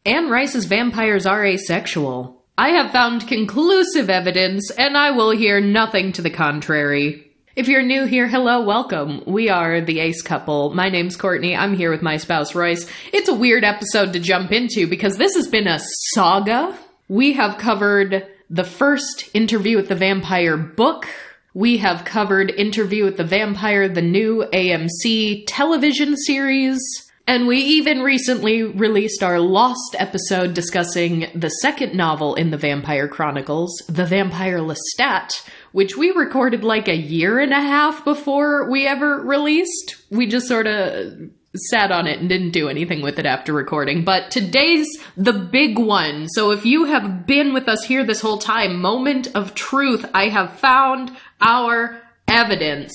Anne Rice's vampires are asexual. I have found conclusive evidence, and I will hear nothing to the contrary. If you're new here, hello, welcome. We are the Ace Couple. My name's Courtney. I'm here with my spouse, Royce. It's a weird episode to jump into because this has been a saga. We have covered the first Interview with the Vampire book. We have covered Interview with the Vampire, the new AMC television series. And we even recently released our Lost episode discussing the second novel in the Vampire Chronicles, The Vampire Lestat, which we recorded like a year and a half before we ever released. We just sort of sat on it and didn't do anything with it after recording. But today's the big one. So if you have been with us here this whole time, moment of truth, I have found our evidence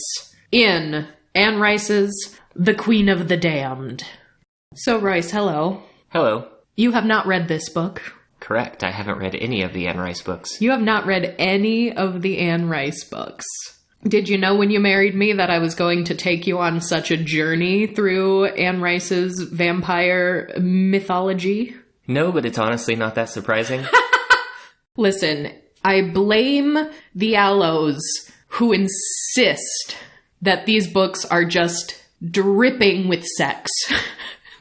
in Anne Rice's The Queen of the Damned. So, Royce, hello. Hello. You have not read this book. Correct. I haven't read any of the Anne Rice books. You have not read any of the Anne Rice books. Did you know when you married me that I was going to take you on such a journey through Anne Rice's vampire mythology? No, but it's honestly not that surprising. Listen, I blame the Aloes who insist that these books are just dripping with sex.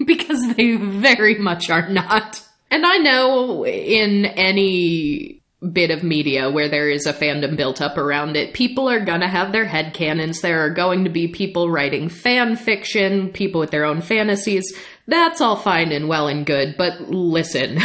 Because they very much are not. And I know in any bit of media where there is a fandom built up around it, people are gonna have their headcanons. There are going to be people writing fan fiction, people with their own fantasies. That's all fine and well and good, but listen.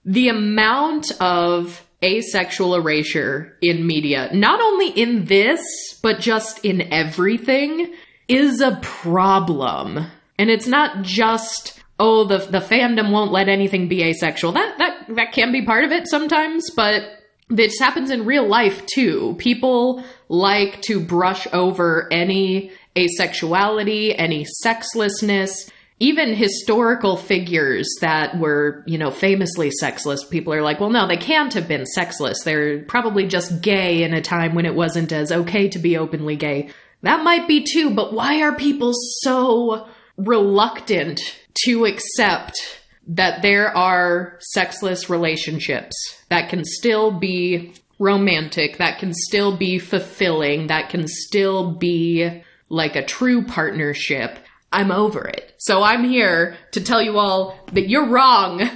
The amount of asexual erasure in media, not only in this, but just in everything, is a problem. And it's not just, oh, the fandom won't let anything be asexual. That can be part of it sometimes, but this happens in real life too. People like to brush over any asexuality, any sexlessness, even historical figures that were, famously sexless. People are like, well, no, they can't have been sexless. They're probably just gay in a time when it wasn't as okay to be openly gay. That might be too, but why are people so reluctant to accept that there are sexless relationships that can still be romantic, that can still be fulfilling, that can still be like a true partnership? I'm over it. So I'm here to tell you all that you're wrong.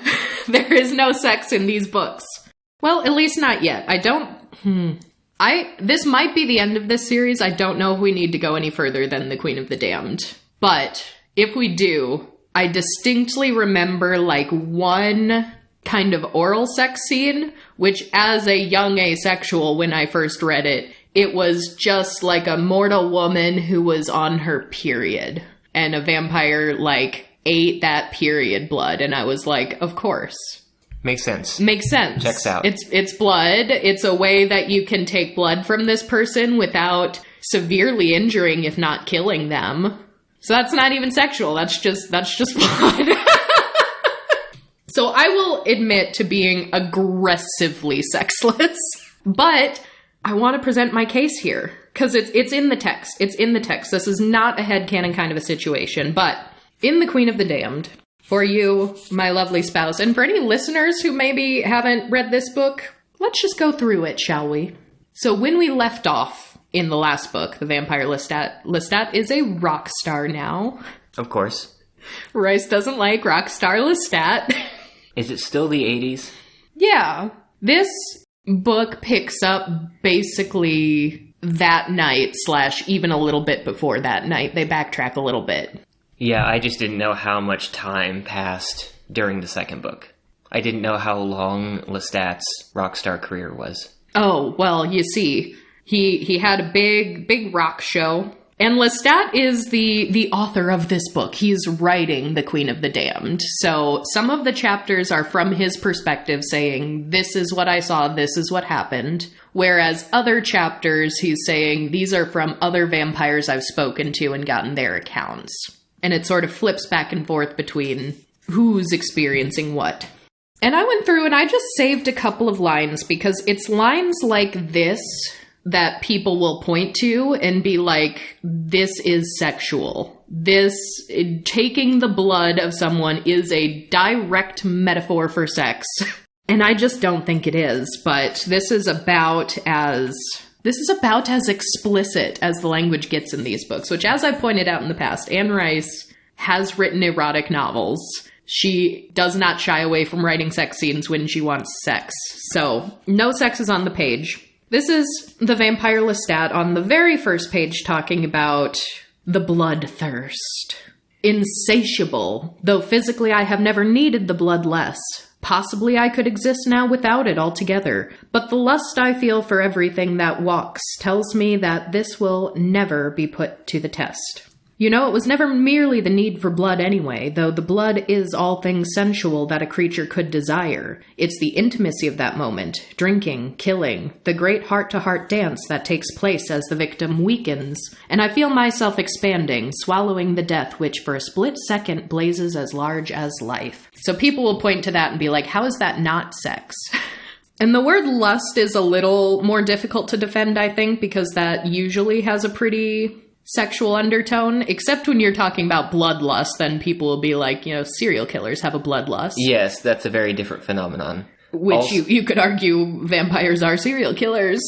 There is no sex in these books. Well, at least not yet. This might be the end of this series. I don't know if we need to go any further than The Queen of the Damned. But if we do, I distinctly remember like one kind of oral sex scene, which as a young asexual, when I first read it, it was just like a mortal woman who was on her period. And a vampire like ate that period blood. And I was like, of course. Makes sense. Makes sense. Checks out. It's blood. It's a way that you can take blood from this person without severely injuring, if not killing them. So that's not even sexual. That's just blood. So I will admit to being aggressively sexless, but I want to present my case here because it's in the text. It's in the text. This is not a headcanon kind of a situation, but in The Queen of the Damned, for you, my lovely spouse, and for any listeners who maybe haven't read this book, let's just go through it, shall we? So when we left off in the last book, The Vampire Lestat is a rock star now. Of course. Royce doesn't like rock star Lestat. Is it still the 80s? Yeah. This book picks up basically that night / even a little bit before that night. They backtrack a little bit. Yeah, I just didn't know how much time passed during the second book. I didn't know how long Lestat's rock star career was. Oh, well, you see, he had a big rock show. And Lestat is the author of this book. He's writing The Queen of the Damned. So some of the chapters are from his perspective saying, this is what I saw, this is what happened. Whereas other chapters, he's saying, these are from other vampires I've spoken to and gotten their accounts. And it sort of flips back and forth between who's experiencing what. And I went through and I just saved a couple of lines because it's lines like this that people will point to and be like, this is sexual. This, taking the blood of someone is a direct metaphor for sex. And I just don't think it is, but this is about as explicit as the language gets in these books, which, as I pointed out in the past, Anne Rice has written erotic novels. She does not shy away from writing sex scenes when she wants sex. So, no sex is on the page. This is the vampire Lestat on the very first page talking about the bloodthirst. Insatiable, though physically I have never needed the blood less. Possibly I could exist now without it altogether, but the lust I feel for everything that walks tells me that this will never be put to the test. You know, it was never merely the need for blood anyway, though the blood is all things sensual that a creature could desire. It's the intimacy of that moment, drinking, killing, the great heart-to-heart dance that takes place as the victim weakens, and I feel myself expanding, swallowing the death which for a split second blazes as large as life. So people will point to that and be like, how is that not sex? And the word lust is a little more difficult to defend, I think, because that usually has a pretty sexual undertone, except when you're talking about bloodlust, then people will be like, you know, serial killers have a bloodlust. Yes, that's a very different phenomenon. Which Also, you could argue vampires are serial killers.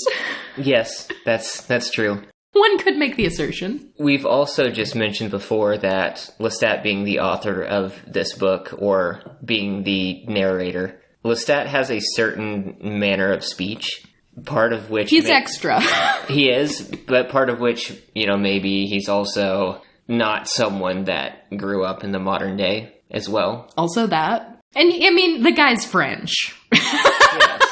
yes, that's true. One could make the assertion. We've also just mentioned before that Lestat being the author of this book, or being the narrator, Lestat has a certain manner of speech. Part of which... He's extra. He is, but part of which, you know, maybe he's also not someone that grew up in the modern day as well. Also that. And, I mean, the guy's French. Yes.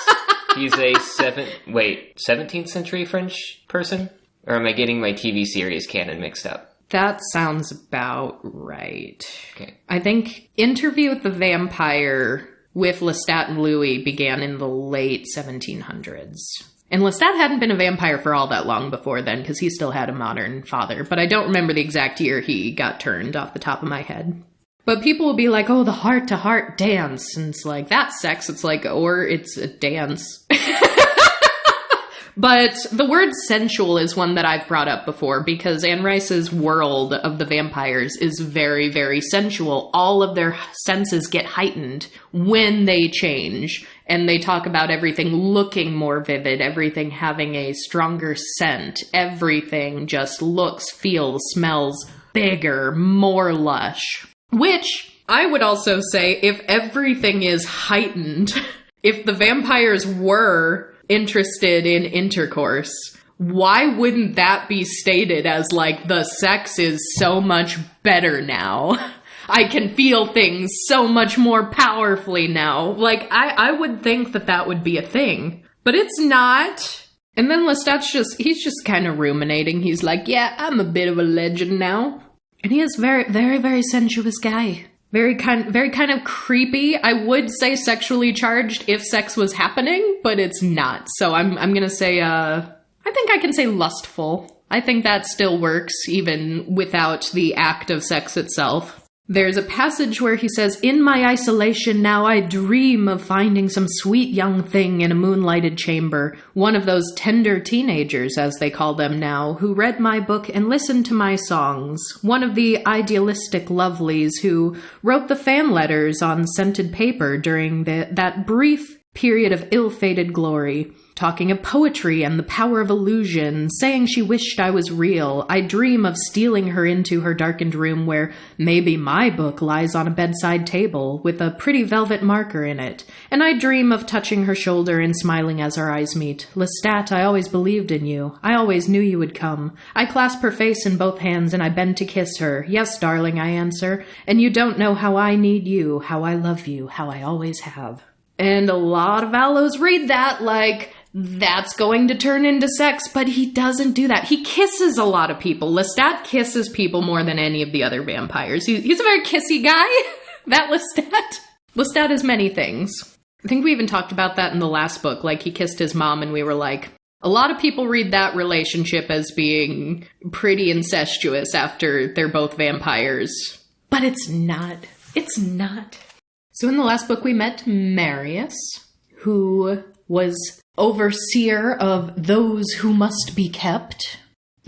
He's a 17th century French person? Or am I getting my TV series canon mixed up? That sounds about right. Okay. I think Interview with the Vampire with Lestat and Louis began in the late 1700s. And Lestat hadn't been a vampire for all that long before then, because he still had a modern father. But I don't remember the exact year he got turned off the top of my head. But people will be like, oh, the heart-to-heart dance. And it's like, that's sex. It's like, or it's a dance. But the word sensual is one that I've brought up before, because Anne Rice's world of the vampires is very, very sensual. All of their senses get heightened when they change, and they talk about everything looking more vivid, everything having a stronger scent, everything just looks, feels, smells bigger, more lush. Which, I would also say, if everything is heightened, if the vampires were interested in intercourse, why wouldn't that be stated as like, the sex is so much better now? I can feel things so much more powerfully now. Like, I would think that that would be a thing, but it's not. And then Lestat's he's just kind of ruminating. He's like, yeah, I'm a bit of a legend now. And he is very, very, very sensuous guy. Very kind of creepy. I would say sexually charged if sex was happening, but it's not. So I'm gonna say, I think I can say lustful. I think that still works, even without the act of sex itself. There's a passage where he says, in my isolation now I dream of finding some sweet young thing in a moonlighted chamber, one of those tender teenagers, as they call them now, who read my book and listened to my songs, one of the idealistic lovelies who wrote the fan letters on scented paper during that brief period of ill-fated glory, talking of poetry and the power of illusion, saying she wished I was real. I dream of stealing her into her darkened room where maybe my book lies on a bedside table with a pretty velvet marker in it, and I dream of touching her shoulder and smiling as our eyes meet. Lestat, I always believed in you. I always knew you would come. I clasp her face in both hands and I bend to kiss her. Yes, darling, I answer, and you don't know how I need you, how I love you, how I always have. And a lot of allos read that like, that's going to turn into sex, but he doesn't do that. He kisses a lot of people. Lestat kisses people more than any of the other vampires. He's a very kissy guy, that Lestat. Lestat is many things. I think we even talked about that in the last book, like he kissed his mom and we were like, a lot of people read that relationship as being pretty incestuous after they're both vampires. But it's not. It's not. So in the last book we met Marius, who was overseer of those who must be kept,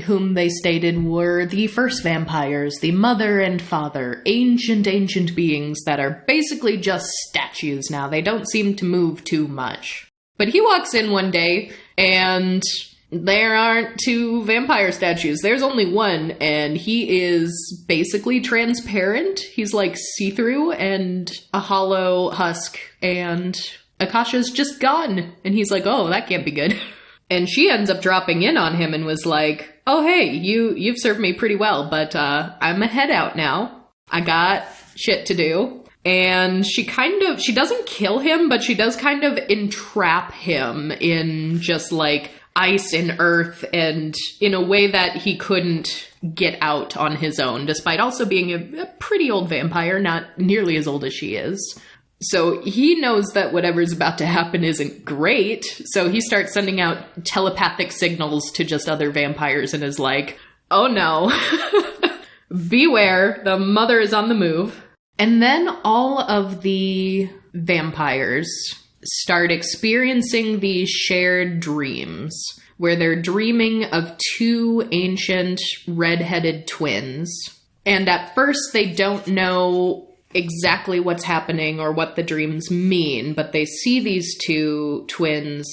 whom they stated were the first vampires, the mother and father, ancient beings that are basically just statues now. They don't seem to move too much. But he walks in one day, and there aren't two vampire statues. There's only one, and he is basically transparent. He's like see-through and a hollow husk, and Akasha's just gone. And he's like, oh, that can't be good. And she ends up dropping in on him and was like, oh, hey, you've served me pretty well, but I'm a head out now. I got shit to do. And she doesn't kill him, but she does kind of entrap him in just like ice and earth, and in a way that he couldn't get out on his own, despite also being a pretty old vampire, not nearly as old as she is. So he knows that whatever's about to happen isn't great, so he starts sending out telepathic signals to just other vampires and is like, oh no, beware, the mother is on the move. And then all of the vampires start experiencing these shared dreams, where they're dreaming of two ancient red-headed twins. And at first they don't know exactly what's happening or what the dreams mean, but they see these two twins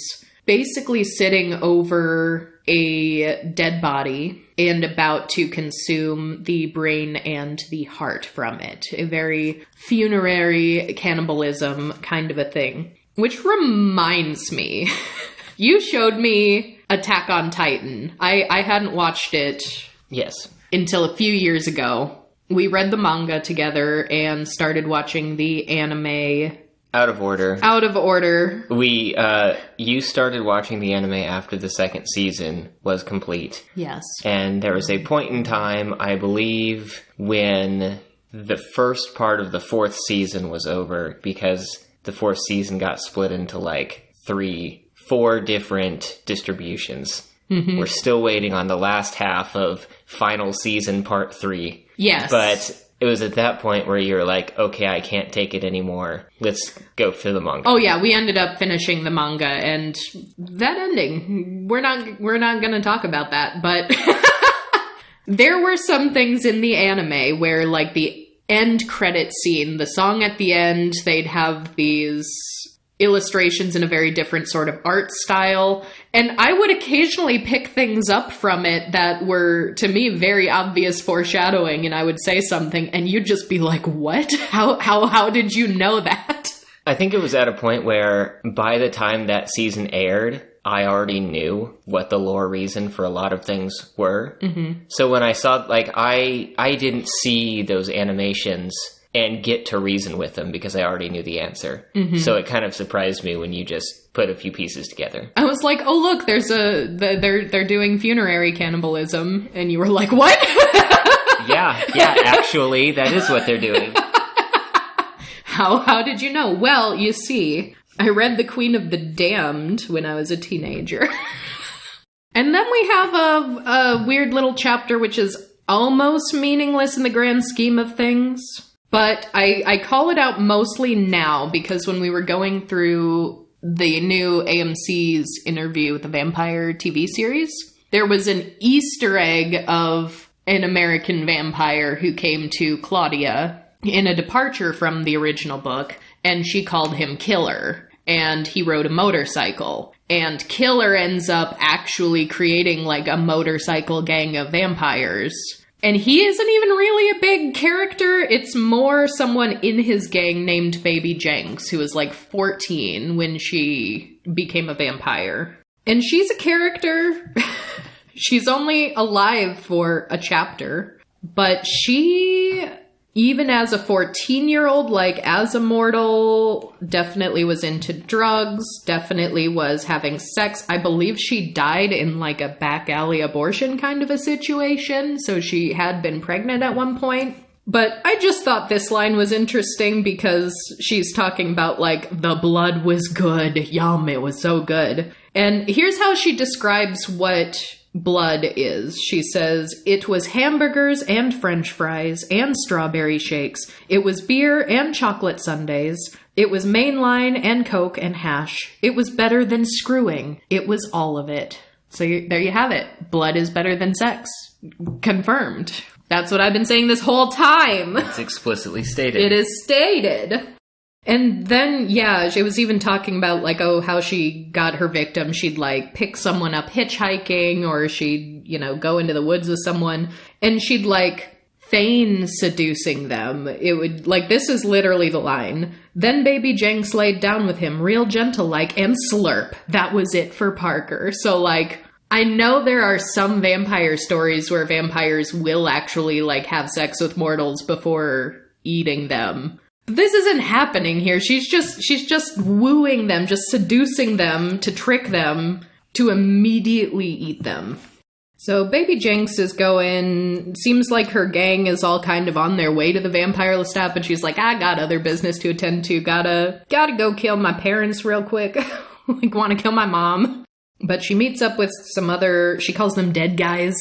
basically sitting over a dead body and about to consume the brain and the heart from it. A very funerary cannibalism kind of a thing. Which reminds me, you showed me Attack on Titan. I hadn't watched it Yes. until a few years ago. We read the manga together and started watching the anime. Out of order. Out of order. You started watching the anime after the second season was complete. Yes. And there was a point in time, I believe, when the first part of the fourth season was over, because the fourth season got split into like 4 different distributions. Mm-hmm. We're still waiting on the last half of final season part 3. Yes. But it was at that point where you're like, okay, I can't take it anymore. Let's go for the manga. Oh yeah, we ended up finishing the manga, and that ending, we're not going to talk about that, but there were some things in the anime where, like, the end credit scene, the song at the end, they'd have these illustrations in a very different sort of art style, and I would occasionally pick things up from it that were, to me, very obvious foreshadowing, and I would say something, and you'd just be like, what? How did you know that? I think it was at a point where, by the time that season aired, I already knew what the lore reason for a lot of things were. Mm-hmm. So when I saw, like, I didn't see those animations and get to reason with them because I already knew the answer. Mm-hmm. So it kind of surprised me when you just put a few pieces together. I was like, oh look, they're doing funerary cannibalism, and you were like, what? yeah, actually, that is what they're doing. How did you know? Well, you see, I read The Queen of the Damned when I was a teenager. And then we have a weird little chapter which is almost meaningless in the grand scheme of things. But I call it out mostly now because when we were going through the new AMC's interview with the vampire TV series, there was an Easter egg of an American vampire who came to Claudia in a departure from the original book, and she called him Killer, and he rode a motorcycle. And Killer ends up actually creating like a motorcycle gang of vampires. And he isn't even really a big character. It's more someone in his gang named Baby Jenks, who was like 14 when she became a vampire. And she's a character. She's only alive for a chapter. But she, even as a 14-year-old, like as a mortal, definitely was into drugs, definitely was having sex. I believe she died in like a back alley abortion kind of a situation, so she had been pregnant at one point. But I just thought this line was interesting because she's talking about like, the blood was good, yum, it was so good. And here's how she describes what blood is. She says, it was hamburgers and french fries and strawberry shakes. It was beer and chocolate sundaes. It was mainline and coke and hash. It was better than screwing. It was all of it. So there you have it. Blood is better than sex. Confirmed. That's what I've been saying this whole time. It's explicitly stated. It is stated. And then, yeah, she was even talking about, like, how she got her victim. She'd, like, pick someone up hitchhiking, or she'd, go into the woods with someone, and she'd, like, feign seducing them. It would, like, this is literally the line. Then baby Jenks laid down with him, real gentle-like, and slurp. That was it for Parker. So, like, I know there are some vampire stories where vampires will actually, like, have sex with mortals before eating them. This isn't happening here. She's just wooing them, just seducing them to trick them to immediately eat them. So Baby Jinx is going, seems like her gang is all kind of on their way to the vampire Lestat, but she's like, I got other business to attend to. Gotta go kill my parents real quick. Like, want to kill my mom. But she meets up with some other, she calls them dead guys.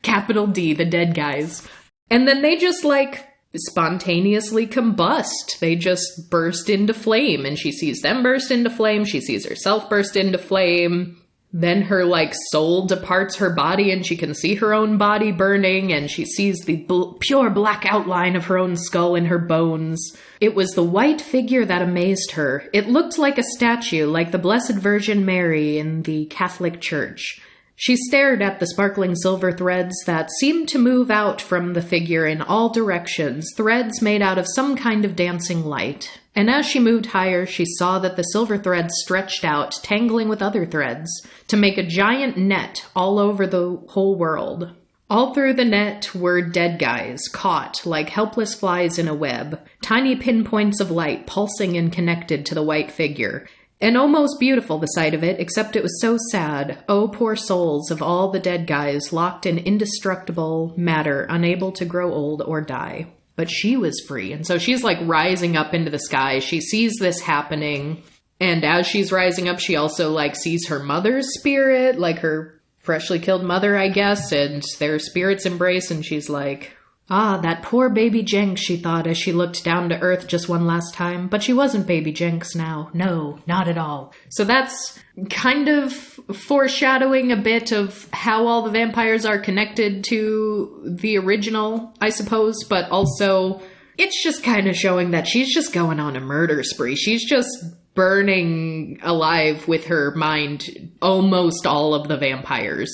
Capital D, the dead guys. And then they just, like, spontaneously combust. They just burst into flame, and she sees them burst into flame. She sees herself burst into flame. Then her, like, soul departs her body, and she can see her own body burning, and she sees the pure black outline of her own skull in her bones. It was the white figure that amazed her. It looked like a statue, like the Blessed Virgin Mary in the Catholic Church. She stared at the sparkling silver threads that seemed to move out from the figure in all directions, threads made out of some kind of dancing light. And as she moved higher, she saw that the silver threads stretched out, tangling with other threads, to make a giant net all over the whole world. All through the net were dead guys, caught like helpless flies in a web, tiny pinpoints of light pulsing and connected to the white figure. And almost beautiful, the sight of it, except it was so sad. Oh, poor souls of all the dead guys, locked in indestructible matter, unable to grow old or die. But she was free, and so she's, like, rising up into the sky. She sees this happening, and as she's rising up, she also, like, sees her mother's spirit, like her freshly killed mother, I guess, and their spirits embrace, and she's like, ah, that poor baby Jenks, she thought as she looked down to earth just one last time. But she wasn't baby Jenks now. No, not at all. So that's kind of foreshadowing a bit of how all the vampires are connected to the original, I suppose. But also, it's just kind of showing that she's just going on a murder spree. She's just burning alive with her mind almost all of the vampires.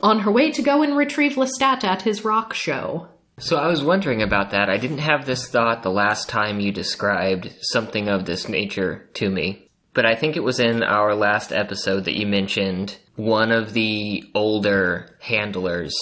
On her way to go and retrieve Lestat at his rock show. So I was wondering about that. I didn't have this thought the last time you described something of this nature to me. But I think it was in our last episode that you mentioned one of the older handlers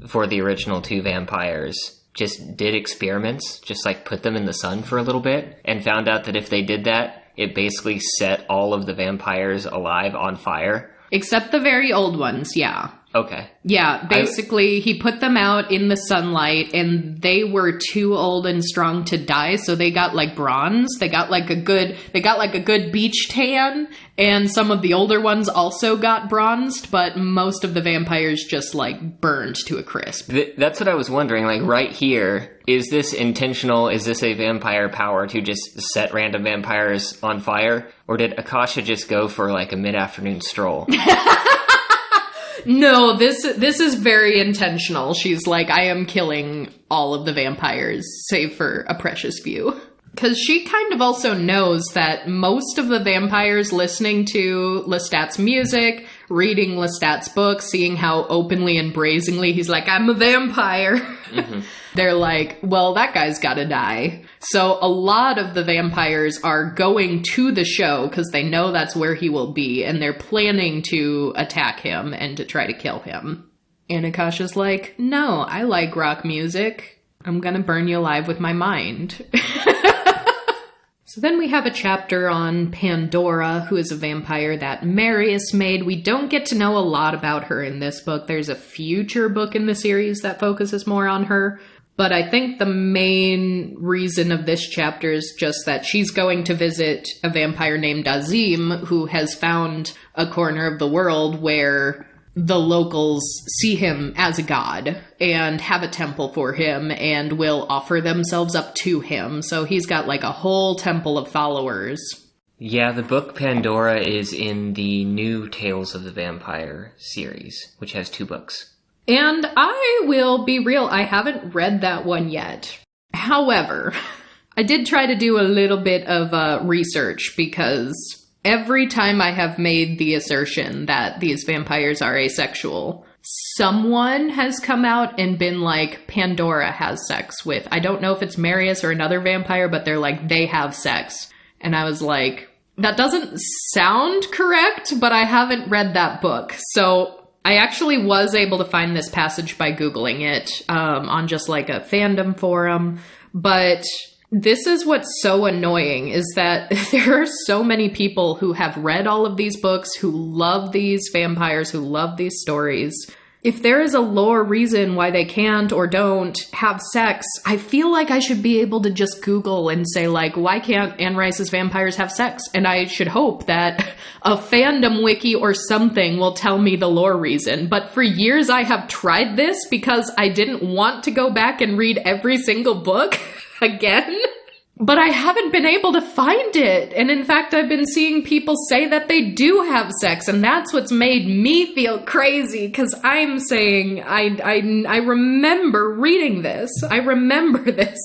for the original two vampires just did experiments, just like put them in the sun for a little bit, and found out that if they did that, it basically set all of the vampires alive on fire. Except the very old ones, yeah. Okay. Yeah, basically, he put them out in the sunlight, and they were too old and strong to die, so they got, like, bronze. They got a good beach tan, and some of the older ones also got bronzed, but most of the vampires just, like, burned to a crisp. That's what I was wondering, like, right here, is this intentional? Is this a vampire power to just set random vampires on fire? Or did Akasha just go for, like, a mid-afternoon stroll? No, this is very intentional. She's like, I am killing all of the vampires, save for a precious few. Because she kind of also knows that most of the vampires listening to Lestat's music, reading Lestat's books, seeing how openly and brazenly he's like, I'm a vampire. Mm-hmm. They're like, well, that guy's gotta die. So a lot of the vampires are going to the show because they know that's where he will be, and they're planning to attack him and to try to kill him. And Akasha's like, no, I like rock music. I'm gonna burn you alive with my mind. So then we have a chapter on Pandora, who is a vampire that Marius made. We don't get to know a lot about her in this book. There's a future book in the series that focuses more on her. But I think the main reason of this chapter is just that she's going to visit a vampire named Azim, who has found a corner of the world where the locals see him as a god and have a temple for him and will offer themselves up to him. So he's got like a whole temple of followers. Yeah, the book Pandora is in the new Tales of the Vampire series, which has 2 books. And I will be real, I haven't read that one yet. However, I did try to do a little bit of research because every time I have made the assertion that these vampires are asexual, someone has come out and been like, Pandora has sex with, I don't know if it's Marius or another vampire, but they're like, they have sex. And I was like, that doesn't sound correct, but I haven't read that book. So I actually was able to find this passage by Googling it on just like a fandom forum. But this is what's so annoying, is that there are so many people who have read all of these books, who love these vampires, who love these stories. If there is a lore reason why they can't or don't have sex, I feel like I should be able to just Google and say, like, why can't Anne Rice's vampires have sex? And I should hope that a fandom wiki or something will tell me the lore reason. But for years I have tried this because I didn't want to go back and read every single book again. But I haven't been able to find it. And in fact, I've been seeing people say that they do have sex. And that's what's made me feel crazy. Because I'm saying, I remember reading this. I remember this.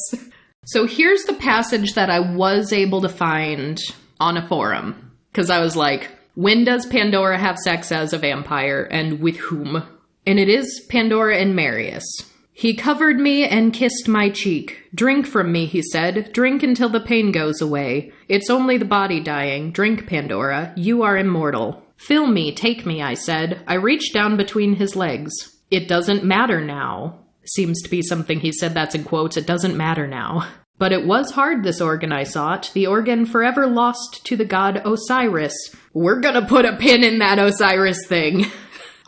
So here's the passage that I was able to find on a forum. Because I was like, when does Pandora have sex as a vampire? And with whom? And it is Pandora and Marius. He covered me and kissed my cheek. Drink from me, he said. Drink until the pain goes away. It's only the body dying. Drink, Pandora. You are immortal. Fill me, take me, I said. I reached down between his legs. It doesn't matter now. Seems to be something he said that's in quotes. It doesn't matter now. But it was hard, this organ I sought. The organ forever lost to the god Osiris. We're gonna put a pin in that Osiris thing.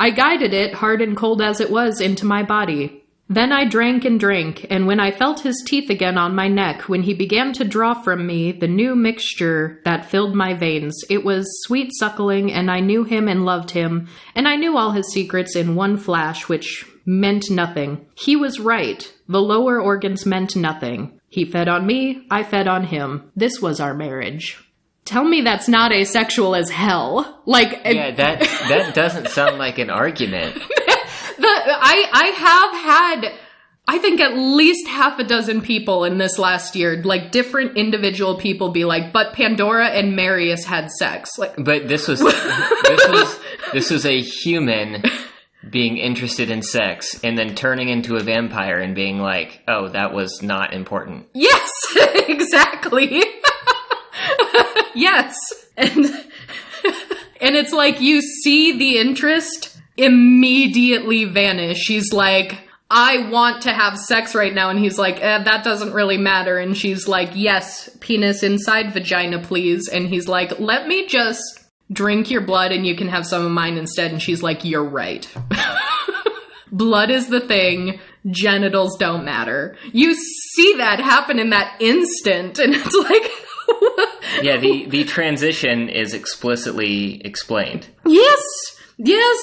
I guided it, hard and cold as it was, into my body. Then I drank and drank, and when I felt his teeth again on my neck, when he began to draw from me the new mixture that filled my veins, it was sweet suckling, and I knew him and loved him, and I knew all his secrets in one flash, which meant nothing. He was right. The lower organs meant nothing. He fed on me, I fed on him. This was our marriage. Tell me that's not asexual as hell. Like, yeah, that doesn't sound like an argument. I have had, I think, at least half a dozen people in this last year, like different individual people, be like, but Pandora and Marius had sex. Like, but this was a human being interested in sex and then turning into a vampire and being like, oh, that was not important. Yes, exactly. Yes. And it's like you see the interest immediately vanish. She's like, I want to have sex right now. And he's like, that doesn't really matter. And she's like, yes, penis inside vagina, please. And he's like, let me just drink your blood and you can have some of mine instead. And she's like, you're right. Blood is the thing. Genitals don't matter. You see that happen in that instant. And it's like... Yeah, the transition is explicitly explained. Yes! Yes!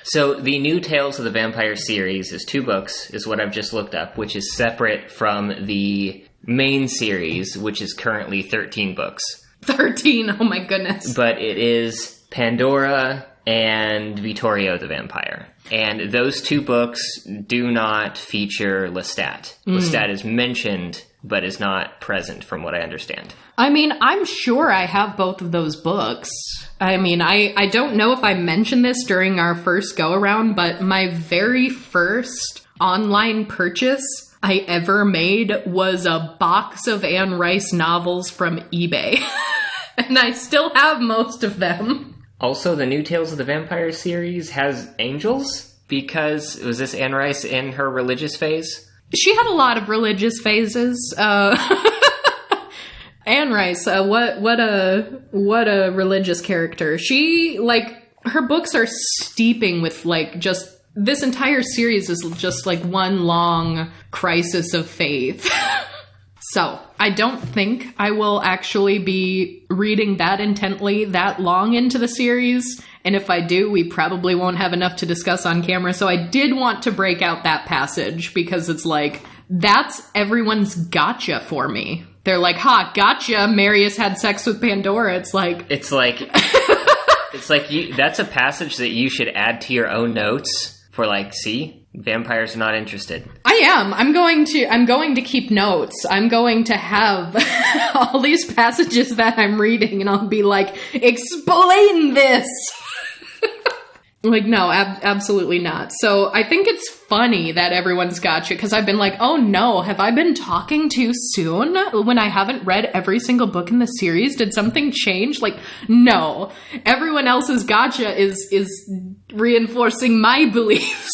So the new Tales of the Vampire series is 2 books, is what I've just looked up, which is separate from the main series, which is currently 13 books. 13, oh my goodness. But it is Pandora and Vittorio the Vampire. And those 2 books do not feature Lestat. Lestat is mentioned, but is not present from what I understand. I mean, I'm sure I have both of those books. I mean, I don't know if I mentioned this during our first go-around, but my very first online purchase I ever made was a box of Anne Rice novels from eBay. And I still have most of them. Also, the new Tales of the Vampire series has angels? Because, was this Anne Rice in her religious phase? She had a lot of religious phases. Anne Rice, what a religious character. She, like, her books are steeping with, like, just, this entire series is just, like, one long crisis of faith. So, I don't think I will actually be reading that intently that long into the series. And if I do, we probably won't have enough to discuss on camera. So I did want to break out that passage because it's like, that's everyone's gotcha for me. They're like, ha, gotcha, Marius had sex with Pandora. It's like, that's a passage that you should add to your own notes for like, see, vampires are not interested. I am. I'm going to keep notes. I'm going to have all these passages that I'm reading and I'll be like, explain this. Like, no, absolutely not. So I think it's funny that everyone's gotcha, because I've been like, oh no, have I been talking too soon when I haven't read every single book in the series? Did something change? Like, no. Everyone else's gotcha is reinforcing my beliefs.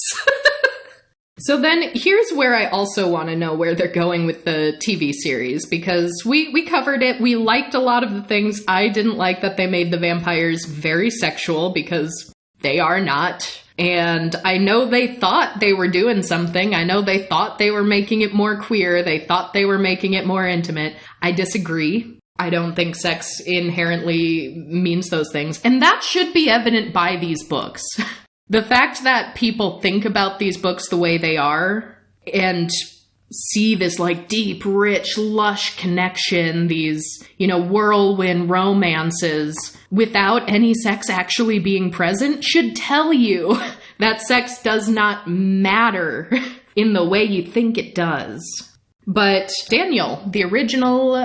So then here's where I also want to know where they're going with the TV series, because we covered it. We liked a lot of the things. I didn't like that they made the vampires very sexual, because they are not. And I know they thought they were doing something. I know they thought they were making it more queer. They thought they were making it more intimate. I disagree. I don't think sex inherently means those things. And that should be evident by these books. The fact that people think about these books the way they are and see this like deep, rich, lush connection, these, whirlwind romances without any sex actually being present should tell you that sex does not matter in the way you think it does. But Daniel, the original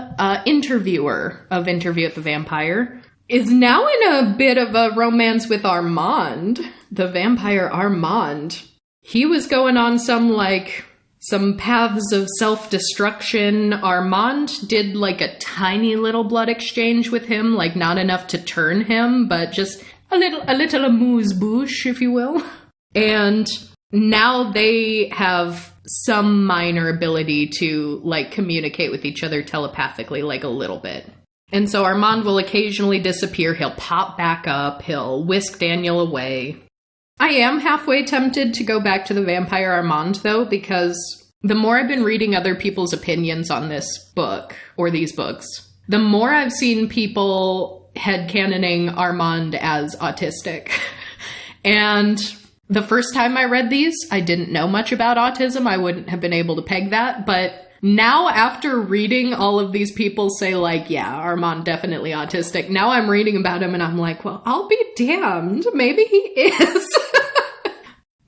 interviewer of Interview with the Vampire, is now in a bit of a romance with Armand, the vampire Armand. He was going on some paths of self-destruction. Armand did like a tiny little blood exchange with him, like not enough to turn him, but just a little amuse-bouche, if you will. And now they have some minor ability to like communicate with each other telepathically, like a little bit. And so Armand will occasionally disappear. He'll pop back up. He'll whisk Daniel away. I am halfway tempted to go back to the vampire Armand, though, because the more I've been reading other people's opinions on this book, or these books, the more I've seen people headcanoning Armand as autistic. And the first time I read these, I didn't know much about autism. I wouldn't have been able to peg that. But now, after reading all of these people say, like, yeah, Armand definitely autistic, now I'm reading about him and I'm like, well, I'll be damned. Maybe he is.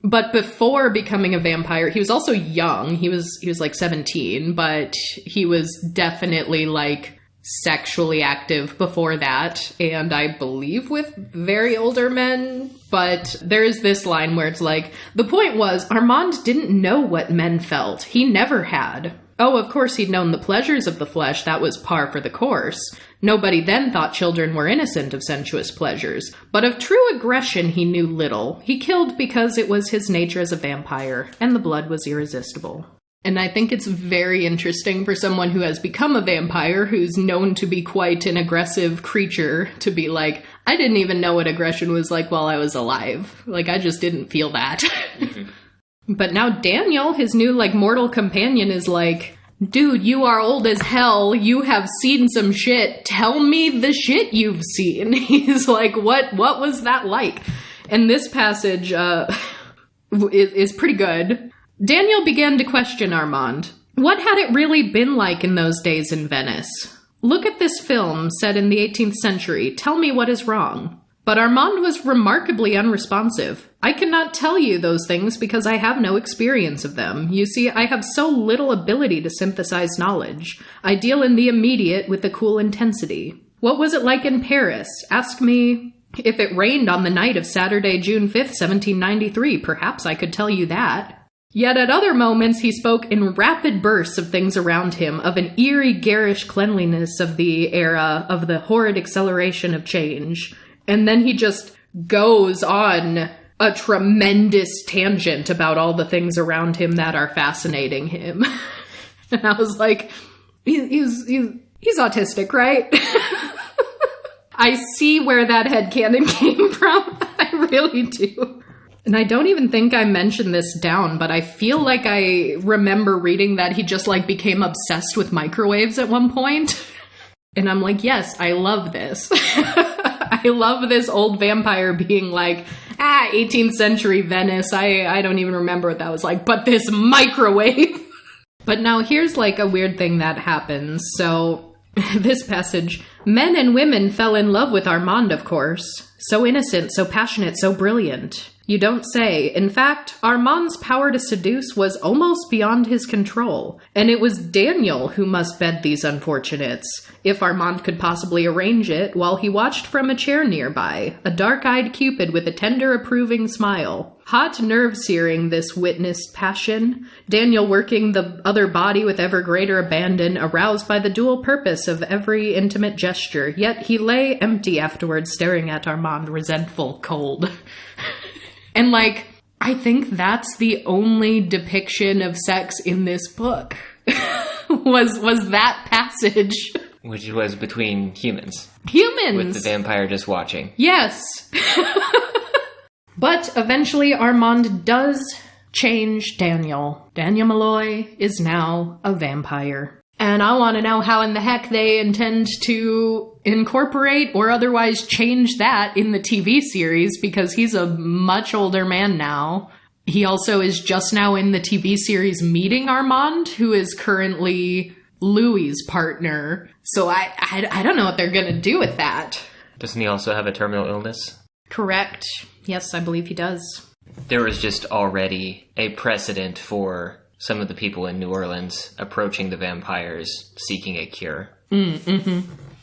But before becoming a vampire, he was also young. He was like 17, but he was definitely like sexually active before that. And I believe with very older men. But there's this line where it's like, the point was Armand didn't know what men felt. He never had. Oh, of course he'd known the pleasures of the flesh. That was par for the course. Nobody then thought children were innocent of sensuous pleasures. But of true aggression he knew little. He killed because it was his nature as a vampire, and the blood was irresistible. And I think it's very interesting for someone who has become a vampire, who's known to be quite an aggressive creature, to be like, I didn't even know what aggression was like while I was alive. Like, I just didn't feel that. But now Daniel, his new, like, mortal companion, is like, dude, you are old as hell. You have seen some shit. Tell me the shit you've seen. He's like, what was that like? And this passage is pretty good. Daniel began to question Armand. What had it really been like in those days in Venice? Look at this film set in the 18th century. Tell me what is wrong. But Armand was remarkably unresponsive. I cannot tell you those things because I have no experience of them. You see, I have so little ability to synthesize knowledge. I deal in the immediate with a cool intensity. What was it like in Paris? Ask me if it rained on the night of Saturday, June 5th, 1793. Perhaps I could tell you that. Yet at other moments he spoke in rapid bursts of things around him, of an eerie, garish cleanliness of the era, of the horrid acceleration of change. And then he just goes on a tremendous tangent about all the things around him that are fascinating him. And I was like, he's autistic, right? I see where that headcanon came from. I really do. And I don't even think I mentioned this down, but I feel like I remember reading that he just like became obsessed with microwaves at one point. And I'm like, yes, I love this. I love this old vampire being like, 18th century Venice. I don't even remember what that was like, but this microwave. But now here's like a weird thing that happens. So this passage, men and women fell in love with Armand, of course. So innocent, so passionate, so brilliant. You don't say. In fact, Armand's power to seduce was almost beyond his control, and it was Daniel who must bed these unfortunates, if Armand could possibly arrange it, while he watched from a chair nearby, a dark-eyed Cupid with a tender, approving smile. Hot, nerve-searing, this witnessed passion, Daniel working the other body with ever greater abandon, aroused by the dual purpose of every intimate gesture, yet he lay empty afterwards, staring at Armand, resentful, cold. And, like, I think that's the only depiction of sex in this book, was that passage. Which was between humans. Humans! With the vampire just watching. Yes. But eventually Armand does change Daniel. Daniel Malloy is now a vampire. And I want to know how in the heck they intend to incorporate or otherwise change that in the TV series, because he's a much older man now. He also is just now in the TV series meeting Armand, who is currently Louis's partner. So I don't know what they're going to do with that. Doesn't he also have a terminal illness? Correct. Yes, I believe he does. There was just already a precedent for some of the people in New Orleans approaching the vampires, seeking a cure. Mm-hmm.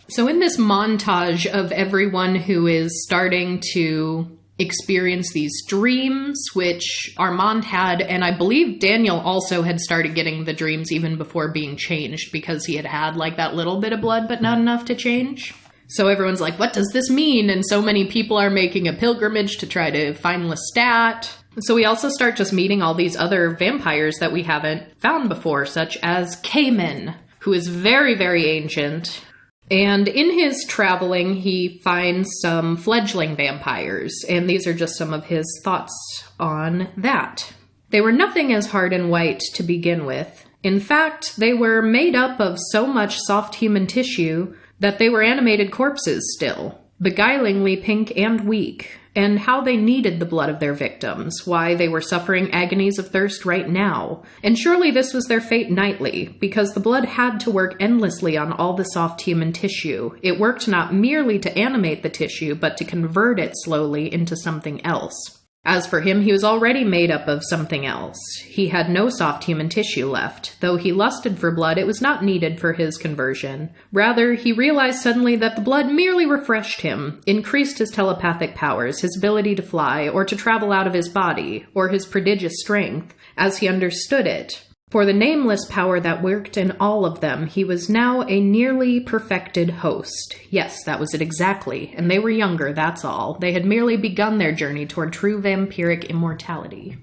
So in this montage of everyone who is starting to experience these dreams, which Armand had, and I believe Daniel also had started getting the dreams even before being changed, because he had like that little bit of blood, but not enough to change. So everyone's like, what does this mean? And so many people are making a pilgrimage to try to find Lestat. So we also start just meeting all these other vampires that we haven't found before, such as Cayman, who is very, very ancient. And in his traveling, he finds some fledgling vampires, and these are just some of his thoughts on that. They were nothing as hard and white to begin with. In fact, they were made up of so much soft human tissue that they were animated corpses still, beguilingly pink and weak, and how they needed the blood of their victims, why they were suffering agonies of thirst right now. And surely this was their fate nightly, because the blood had to work endlessly on all the soft human tissue. It worked not merely to animate the tissue, but to convert it slowly into something else. As for him, he was already made up of something else. He had no soft human tissue left. Though he lusted for blood, it was not needed for his conversion. Rather, he realized suddenly that the blood merely refreshed him, increased his telepathic powers, his ability to fly, or to travel out of his body, or his prodigious strength, as he understood it. For the nameless power that worked in all of them, he was now a nearly perfected host. Yes, that was it exactly, and they were younger, that's all. They had merely begun their journey toward true vampiric immortality.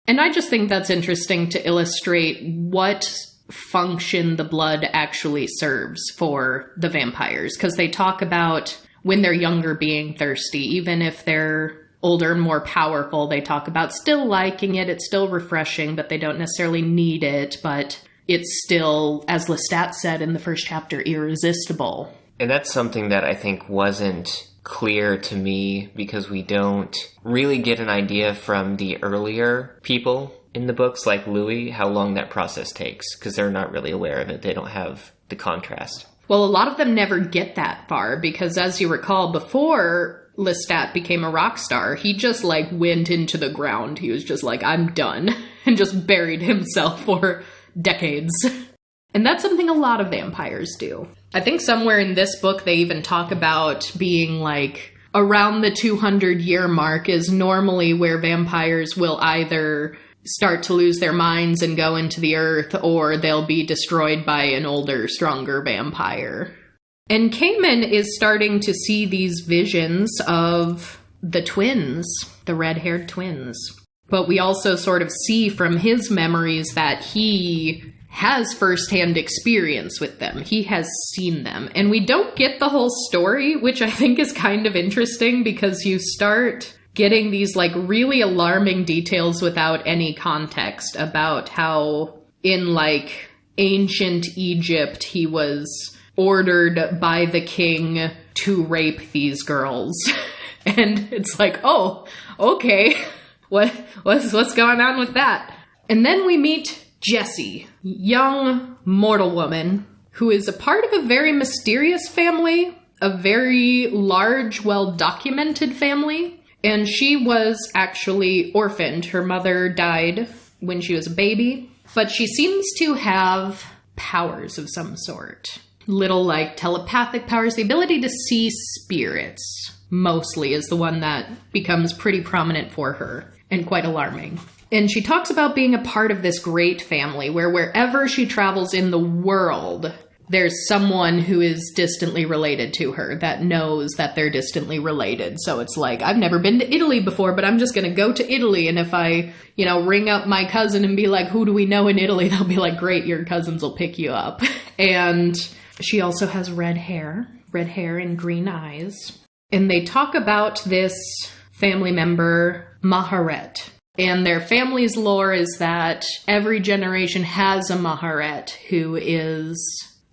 And I just think that's interesting to illustrate what function the blood actually serves for the vampires, because they talk about when they're younger being thirsty, even if they're older and more powerful, they talk about still liking it, it's still refreshing, but they don't necessarily need it, but it's still, as Lestat said in the first chapter, irresistible. And that's something that I think wasn't clear to me, because we don't really get an idea from the earlier people in the books, like Louis, how long that process takes, because they're not really aware of it. They don't have the contrast. Well, a lot of them never get that far, because as you recall, before Lestat became a rock star, he just like went into the ground. He was just like, I'm done, and just buried himself for decades. And that's something a lot of vampires do. I think somewhere in this book they even talk about being like around the 200-year mark is normally where vampires will either start to lose their minds and go into the earth, or they'll be destroyed by an older, stronger vampire. And Cayman is starting to see these visions of the twins, the red-haired twins. But we also sort of see from his memories that he has firsthand experience with them. He has seen them. And we don't get the whole story, which I think is kind of interesting, because you start getting these like really alarming details without any context about how in like ancient Egypt he was ordered by the king to rape these girls. And it's like, oh, okay. What's going on with that? And then we meet Jessie, young mortal woman who is a part of a very mysterious family, a very large, well-documented family. And she was actually orphaned. Her mother died when she was a baby. But she seems to have powers of some sort. Little, like, telepathic powers. The ability to see spirits, mostly, is the one that becomes pretty prominent for her and quite alarming. And she talks about being a part of this great family where wherever she travels in the world, there's someone who is distantly related to her that knows that they're distantly related. So it's like, I've never been to Italy before, but I'm just going to go to Italy. And if I, ring up my cousin and be like, who do we know in Italy? They'll be like, great, your cousins will pick you up. And she also has red hair and green eyes. And they talk about this family member, Maharet. And their family's lore is that every generation has a Maharet who is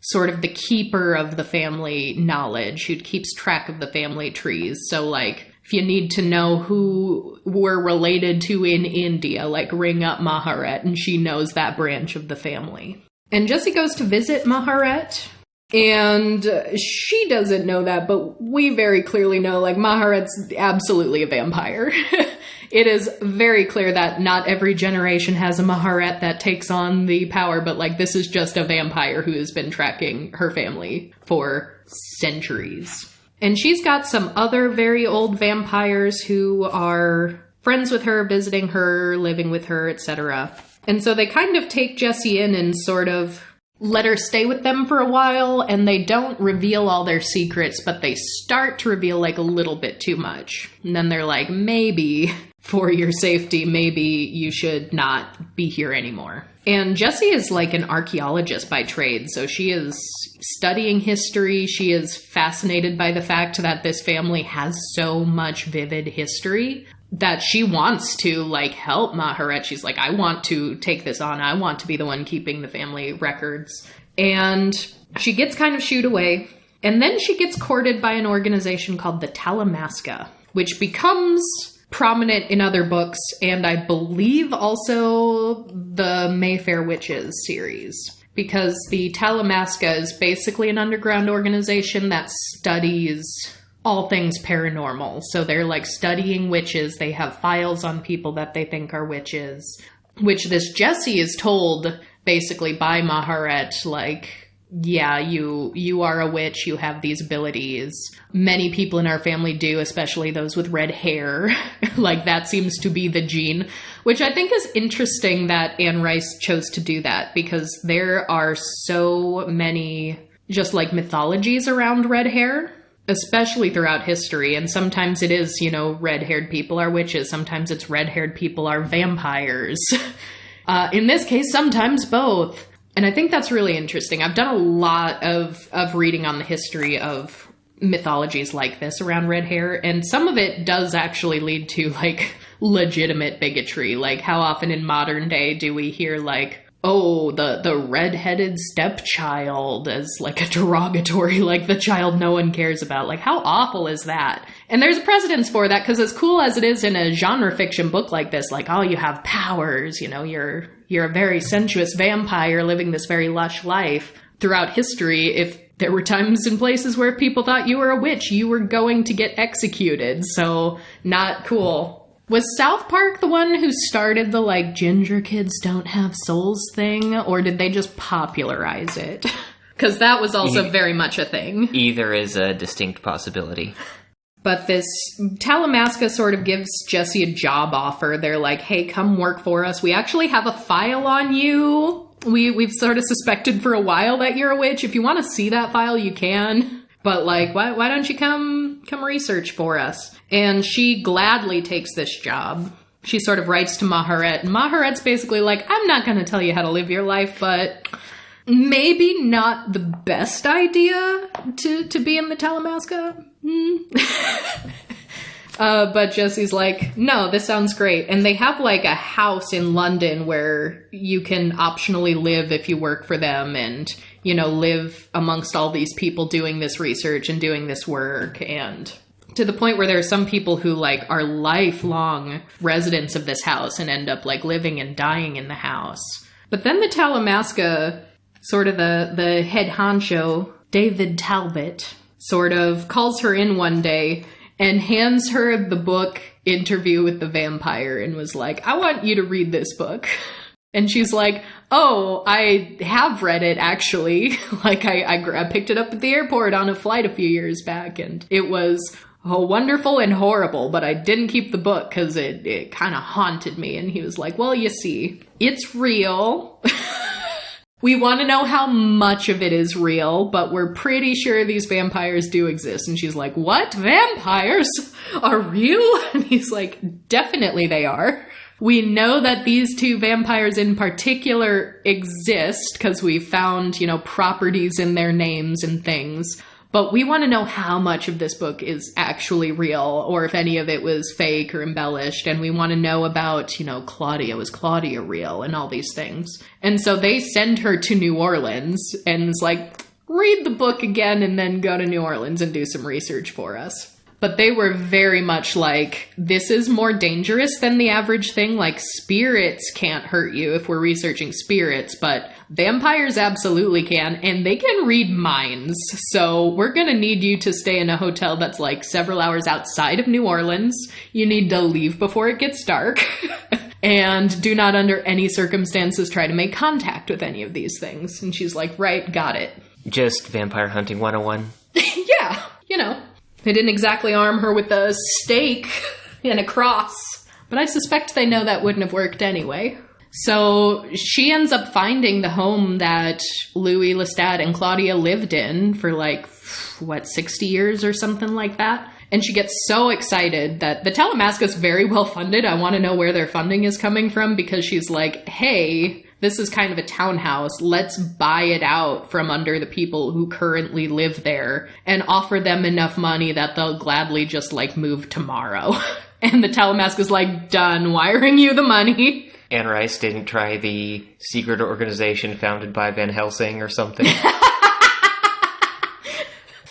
sort of the keeper of the family knowledge, who keeps track of the family trees. So, like, if you need to know who we're related to in India, like, ring up Maharet, and she knows that branch of the family. And Jessie goes to visit Maharet, and she doesn't know that, but we very clearly know, like, Maharet's absolutely a vampire. It is very clear that not every generation has a Maharet that takes on the power, but, like, this is just a vampire who has been tracking her family for centuries. And she's got some other very old vampires who are friends with her, visiting her, living with her, etc. And so they kind of take Jessie in and sort of let her stay with them for a while, and they don't reveal all their secrets, but they start to reveal, like, a little bit too much. And then they're like, maybe, for your safety, maybe you should not be here anymore. And Jessie is like an archaeologist by trade, so she is studying history. She is fascinated by the fact that this family has so much vivid history that she wants to, like, help Maharet. She's like, I want to take this on. I want to be the one keeping the family records. And she gets kind of shooed away. And then she gets courted by an organization called the Talamasca, which becomes prominent in other books, and I believe also the Mayfair Witches series. Because the Talamasca is basically an underground organization that studies all things paranormal. So they're like studying witches. They have files on people that they think are witches, which this Jessie is told basically by Maharet, like, yeah, you are a witch. You have these abilities. Many people in our family do, especially those with red hair. Like, that seems to be the gene, which I think is interesting that Anne Rice chose to do that, because there are so many just like mythologies around red hair, especially throughout history. And sometimes it is, red-haired people are witches. Sometimes it's red-haired people are vampires. In this case, sometimes both. And I think that's really interesting. I've done a lot of reading on the history of mythologies like this around red hair, and some of it does actually lead to, like, legitimate bigotry. Like, how often in modern day do we hear, like, oh, the red-headed stepchild as, like, a derogatory, like, the child no one cares about. Like, how awful is that? And there's a precedence for that, because as cool as it is in a genre fiction book like this, like, oh, you have powers, you're a very sensuous vampire living this very lush life. Throughout history, if there were times and places where people thought you were a witch, you were going to get executed. So, not cool. Was South Park the one who started the, like, ginger kids don't have souls thing? Or did they just popularize it? Because that was also very much a thing. Either is a distinct possibility. But this Talamasca sort of gives Jessie a job offer. They're like, hey, come work for us. We actually have a file on you. We've sort of suspected for a while that you're a witch. If you want to see that file, you can. But, like, why don't you come research for us? And she gladly takes this job. She sort of writes to Maharet, and Maharet's basically like, I'm not going to tell you how to live your life, but maybe not the best idea to be in the Talamasca. But Jesse's like, no, this sounds great. And they have like a house in London where you can optionally live if you work for them and, you know, live amongst all these people doing this research and doing this work. And to the point where there are some people who like are lifelong residents of this house and end up like living and dying in the house. But then the Talamasca, sort of the head honcho, David Talbot, sort of calls her in one day and hands her the book Interview with the Vampire and was like, I want you to read this book. And she's like, oh, I have read it, actually. Like, I picked it up at the airport on a flight a few years back, and it was wonderful and horrible, but I didn't keep the book because it kind of haunted me. And he was like, well, you see, it's real. We want to know how much of it is real, but we're pretty sure these vampires do exist. And she's like, what? Vampires are real? And he's like, definitely they are. We know that these two vampires in particular exist because we found, you know, properties in their names and things. But we want to know how much of this book is actually real, or if any of it was fake or embellished. And we want to know about, you know, Claudia. Was Claudia real? And all these things. And so they send her to New Orleans and it's like, read the book again and then go to New Orleans and do some research for us. But they were very much like, this is more dangerous than the average thing. Like, spirits can't hurt you if we're researching spirits, but vampires absolutely can, and they can read minds. So we're going to need you to stay in a hotel that's like several hours outside of New Orleans. You need to leave before it gets dark. And do not under any circumstances try to make contact with any of these things. And she's like, right, got it. Just vampire hunting 101. Yeah, you know. They didn't exactly arm her with a stake and a cross, but I suspect they know that wouldn't have worked anyway. So she ends up finding the home that Louis Lestat and Claudia lived in for like, 60 years or something like that? And she gets so excited that the Talamasca is very well funded. I want to know where their funding is coming from because she's like, hey, this is kind of a townhouse. Let's buy it out from under the people who currently live there and offer them enough money that they'll gladly just like move tomorrow. And the Talamasca is like, done wiring you the money. Anne Rice didn't try the secret organization founded by Van Helsing or something.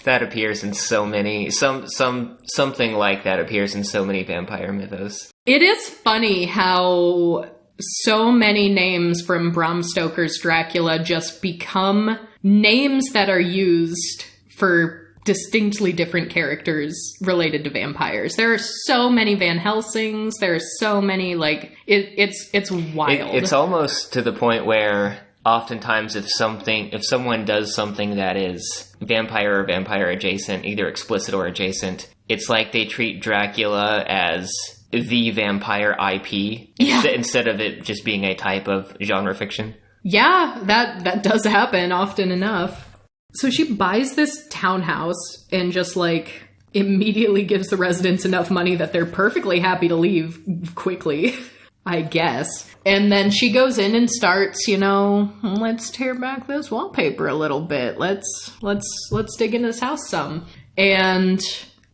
That appears in so many, something like that appears in so many vampire mythos. It is funny how so many names from Bram Stoker's Dracula just become names that are used for distinctly different characters related to vampires. There are so many Van Helsings. There are so many, like, it's wild. It's almost to the point where oftentimes if someone does something that is vampire or vampire adjacent, either explicit or adjacent, it's like they treat Dracula as the vampire IP instead of it just being a type of genre fiction. Yeah, that does happen often enough. So she buys this townhouse and just like immediately gives the residents enough money that they're perfectly happy to leave quickly, I guess. And then she goes in and starts, you know, let's tear back this wallpaper a little bit. Let's dig into this house some. And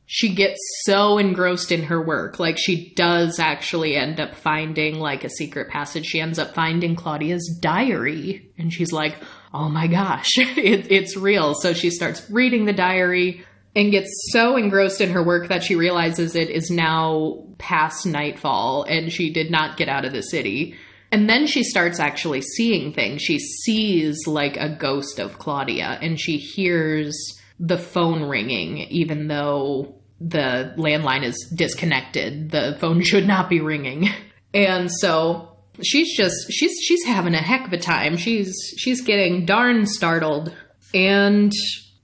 she gets so engrossed in her work. Like, she does actually end up finding, like, a secret passage. She ends up finding Claudia's diary. And she's like, oh my gosh, it's real. So she starts reading the diary and gets so engrossed in her work that she realizes it is now past nightfall and she did not get out of the city. And then she starts actually seeing things. She sees, like, a ghost of Claudia, and she hears the phone ringing, even though the landline is disconnected. The phone should not be ringing. And so she's having a heck of a time. She's getting darn startled. And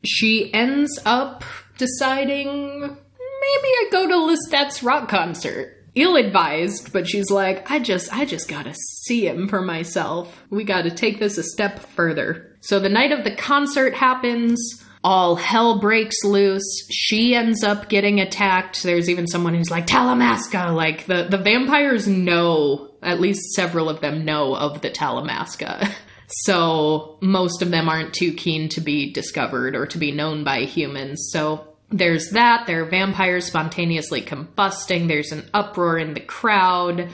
she ends up deciding, maybe I go to Lestat's rock concert. Ill-advised, but she's like, I just gotta see him for myself. We gotta take this a step further. So the night of the concert happens. All hell breaks loose. She ends up getting attacked. There's even someone who's like, Talamasca! Like, the vampires know, at least several of them know of the Talamasca. So most of them aren't too keen to be discovered or to be known by humans. So there's that. There are vampires spontaneously combusting. There's an uproar in the crowd.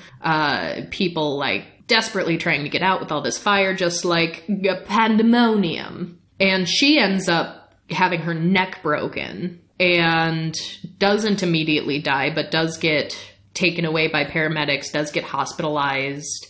People, like, desperately trying to get out with all this fire, just like a pandemonium. And she ends up having her neck broken and doesn't immediately die, but does get taken away by paramedics, does get hospitalized,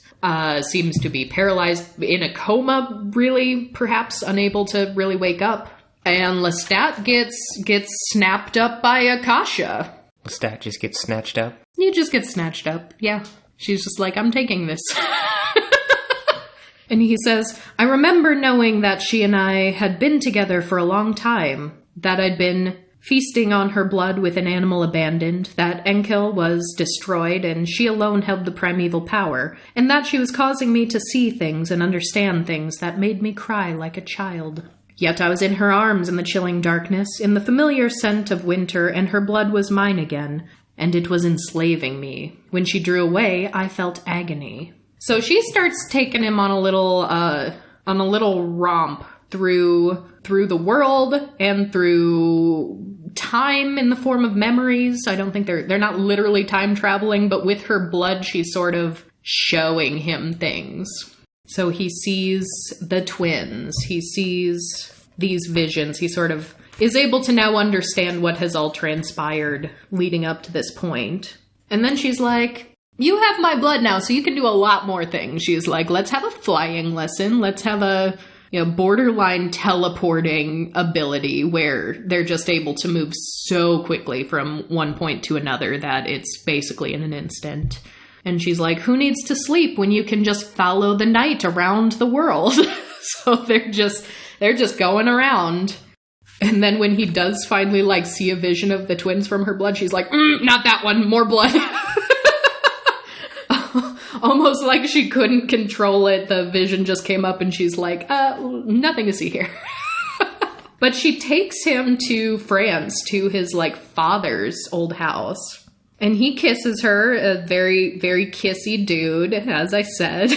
seems to be paralyzed in a coma, really, perhaps unable to really wake up. And Lestat gets snapped up by Akasha. Lestat just gets snatched up? You just get snatched up, yeah. She's just like, I'm taking this. And he says, I remember knowing that she and I had been together for a long time, that I'd been feasting on her blood with an animal abandoned, that Enkel was destroyed and she alone held the primeval power, and that she was causing me to see things and understand things that made me cry like a child. Yet I was in her arms in the chilling darkness, in the familiar scent of winter, and her blood was mine again, and it was enslaving me. When she drew away, I felt agony. So she starts taking him on a little romp through the world and through time in the form of memories. I don't think they're not literally time traveling, but with her blood, she's sort of showing him things. So he sees the twins. He sees these visions. He sort of is able to now understand what has all transpired leading up to this point. And then she's like, you have my blood now, so you can do a lot more things. She's like, let's have a flying lesson. Let's have a borderline teleporting ability where they're just able to move so quickly from one point to another that it's basically in an instant. And she's like, who needs to sleep when you can just follow the night around the world? So they're just going around. And then when he does finally, like, see a vision of the twins from her blood, she's like, not that one, more blood. Almost like she couldn't control it. The vision just came up and she's like, nothing to see here. But she takes him to France, to his, like, father's old house. And he kisses her, a very, very kissy dude, as I said.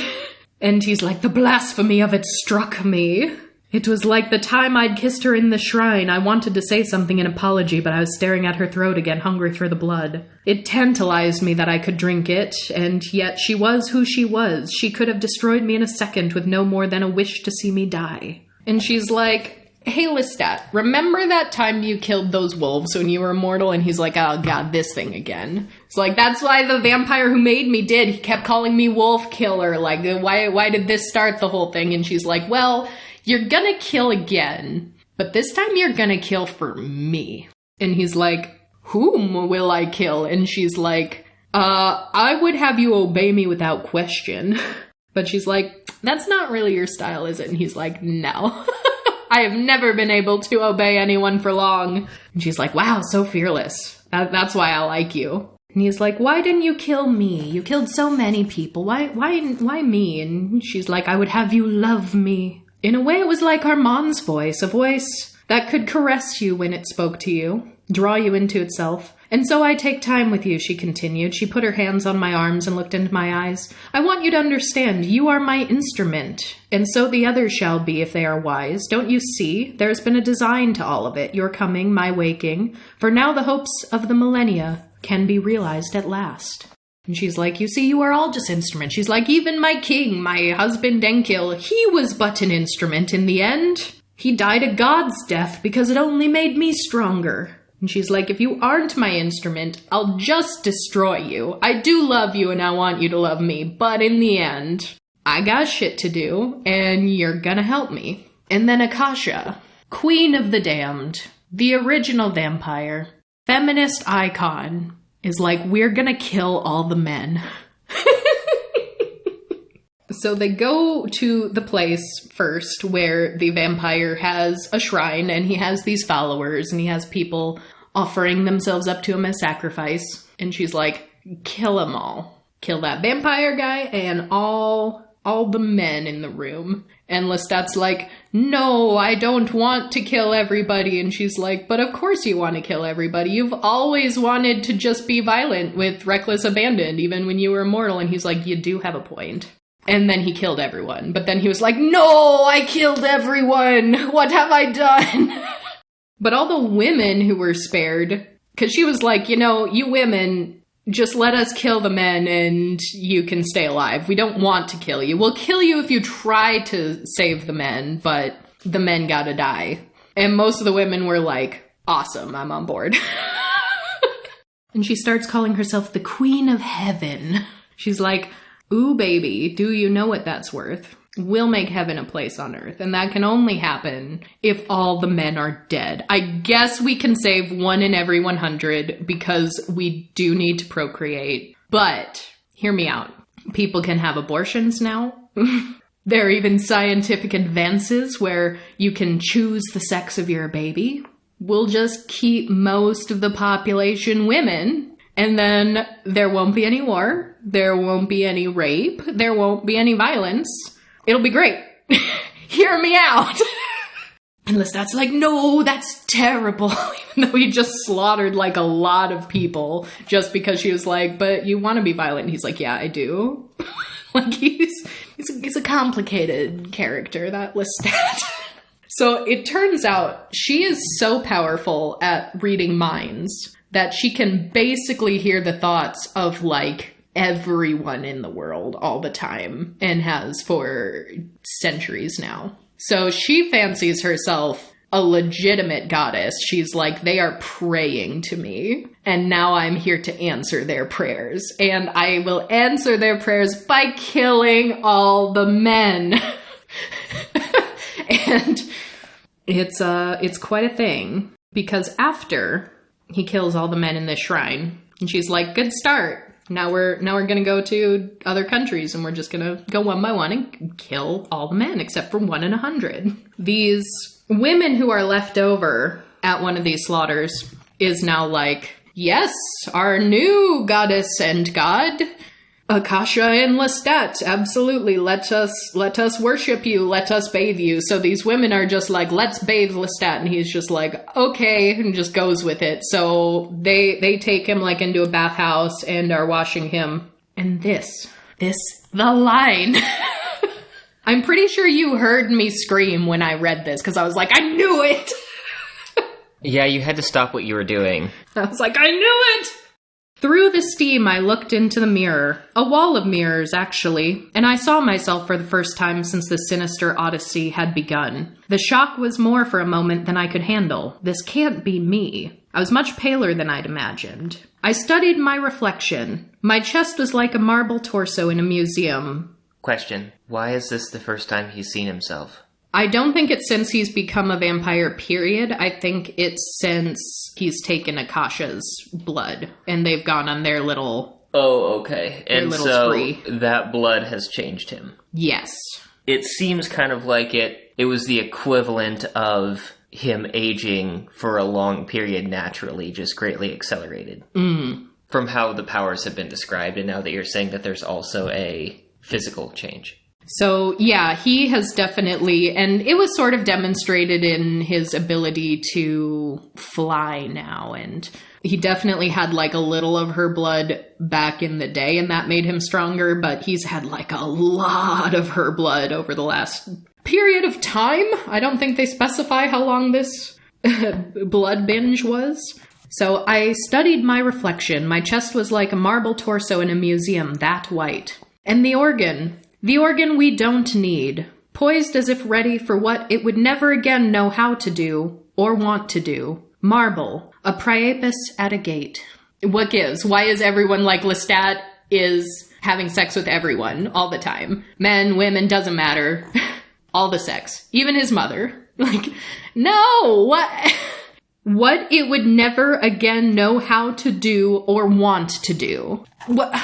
And he's like, the blasphemy of it struck me. It was like the time I'd kissed her in the shrine. I wanted to say something in apology, but I was staring at her throat again, hungry for the blood. It tantalized me that I could drink it, and yet she was who she was. She could have destroyed me in a second with no more than a wish to see me die. And she's like, hey, Lestat, remember that time you killed those wolves when you were immortal? And he's like, oh god, this thing again. It's like, that's why the vampire who made me did. He kept calling me wolf killer. Like, why did this start the whole thing? And she's like, well, you're gonna kill again, but this time you're gonna kill for me. And he's like, whom will I kill? And she's like, I would have you obey me without question. But she's like, that's not really your style, is it? And he's like, no. I have never been able to obey anyone for long. And she's like, wow, so fearless. That's why I like you. And he's like, why didn't you kill me? You killed so many people. Why me? And she's like, I would have you love me. In a way, it was like Armand's voice, a voice that could caress you when it spoke to you, draw you into itself. And so I take time with you, she continued. She put her hands on my arms and looked into my eyes. I want you to understand, you are my instrument, and so the others shall be if they are wise. Don't you see? There's been a design to all of it, your coming, my waking. For now the hopes of the millennia can be realized at last. And she's like, you see, you are all just instruments. She's like, even my king, my husband Enkil, he was but an instrument in the end. He died a god's death because it only made me stronger. And she's like, if you aren't my instrument, I'll just destroy you. I do love you and I want you to love me, but in the end, I got shit to do and you're gonna help me. And then Akasha, Queen of the Damned, the original vampire, feminist icon, is like, we're gonna kill all the men. So they go to the place first where the vampire has a shrine and he has these followers and he has people offering themselves up to him as sacrifice. And she's like, kill them all. Kill that vampire guy and all the men in the room. And Lestat's like, no, I don't want to kill everybody. And she's like, but of course you want to kill everybody. You've always wanted to just be violent with reckless abandon, even when you were immortal. And he's like, you do have a point. And then he killed everyone. But then he was like, no, I killed everyone. What have I done? But all the women who were spared, because she was like, you women, just let us kill the men and you can stay alive. We don't want to kill you. We'll kill you if you try to save the men, but the men gotta die. And most of the women were like, awesome, I'm on board. And she starts calling herself the Queen of Heaven. She's like, ooh, baby, do you know what that's worth? We'll make heaven a place on earth, and that can only happen if all the men are dead. I guess we can save 1 in every 100 because we do need to procreate. But, hear me out. People can have abortions now. There are even scientific advances where you can choose the sex of your baby. We'll just keep most of the population women, and then there won't be any war, there won't be any rape, there won't be any violence. It'll be great. Hear me out. And Lestat's like, no, that's terrible. Even though he just slaughtered like a lot of people just because she was like, but you want to be violent. And he's like, yeah, I do. Like he's a complicated character, that Lestat. So it turns out she is so powerful at reading minds that she can basically hear the thoughts of like everyone in the world all the time and has for centuries now. So she fancies herself a legitimate goddess. She's like, they are praying to me, and now I'm here to answer their prayers. And I will answer their prayers by killing all the men. And it's quite a thing, because after he kills all the men in this shrine, and she's like, good start. Now we're gonna go to other countries and we're just gonna go one by one and kill all the men except for 1 in 100. These women who are left over at one of these slaughters is now like, yes, our new goddess and god, Akasha and Lestat, absolutely, let us worship you, let us bathe you. So these women are just like, let's bathe Lestat, and he's just like, okay, and just goes with it. So they take him like into a bathhouse and are washing him. And the line. I'm pretty sure you heard me scream when I read this, because I was like, I knew it! Yeah, you had to stop what you were doing. I was like, I knew it! Through the steam, I looked into the mirror, a wall of mirrors, actually, and I saw myself for the first time since the sinister odyssey had begun. The shock was more for a moment than I could handle. This can't be me. I was much paler than I'd imagined. I studied my reflection. My chest was like a marble torso in a museum. Question. Why is this the first time he's seen himself? I don't think it's since he's become a vampire, period. I think it's since he's taken Akasha's blood and they've gone on their little... Oh, okay. And so spree. That blood has changed him. Yes. It seems kind of like it was the equivalent of him aging for a long period naturally, just greatly accelerated. Mm. From how the powers have been described, and now that you're saying that there's also a physical change. So, yeah, he has definitely, and it was sort of demonstrated in his ability to fly now, and he definitely had like a little of her blood back in the day, and that made him stronger, but he's had like a lot of her blood over the last period of time. I don't think they specify how long this blood binge was. So I studied my reflection. My chest was like a marble torso in a museum, that white. And the organ we don't need, poised as if ready for what it would never again know how to do or want to do. Marble, a Priapus at a gate. What gives? Why is everyone like Lestat is having sex with everyone all the time? Men, women, doesn't matter. All the sex. Even his mother. Like, no! What? What it would never again know how to do or want to do. What?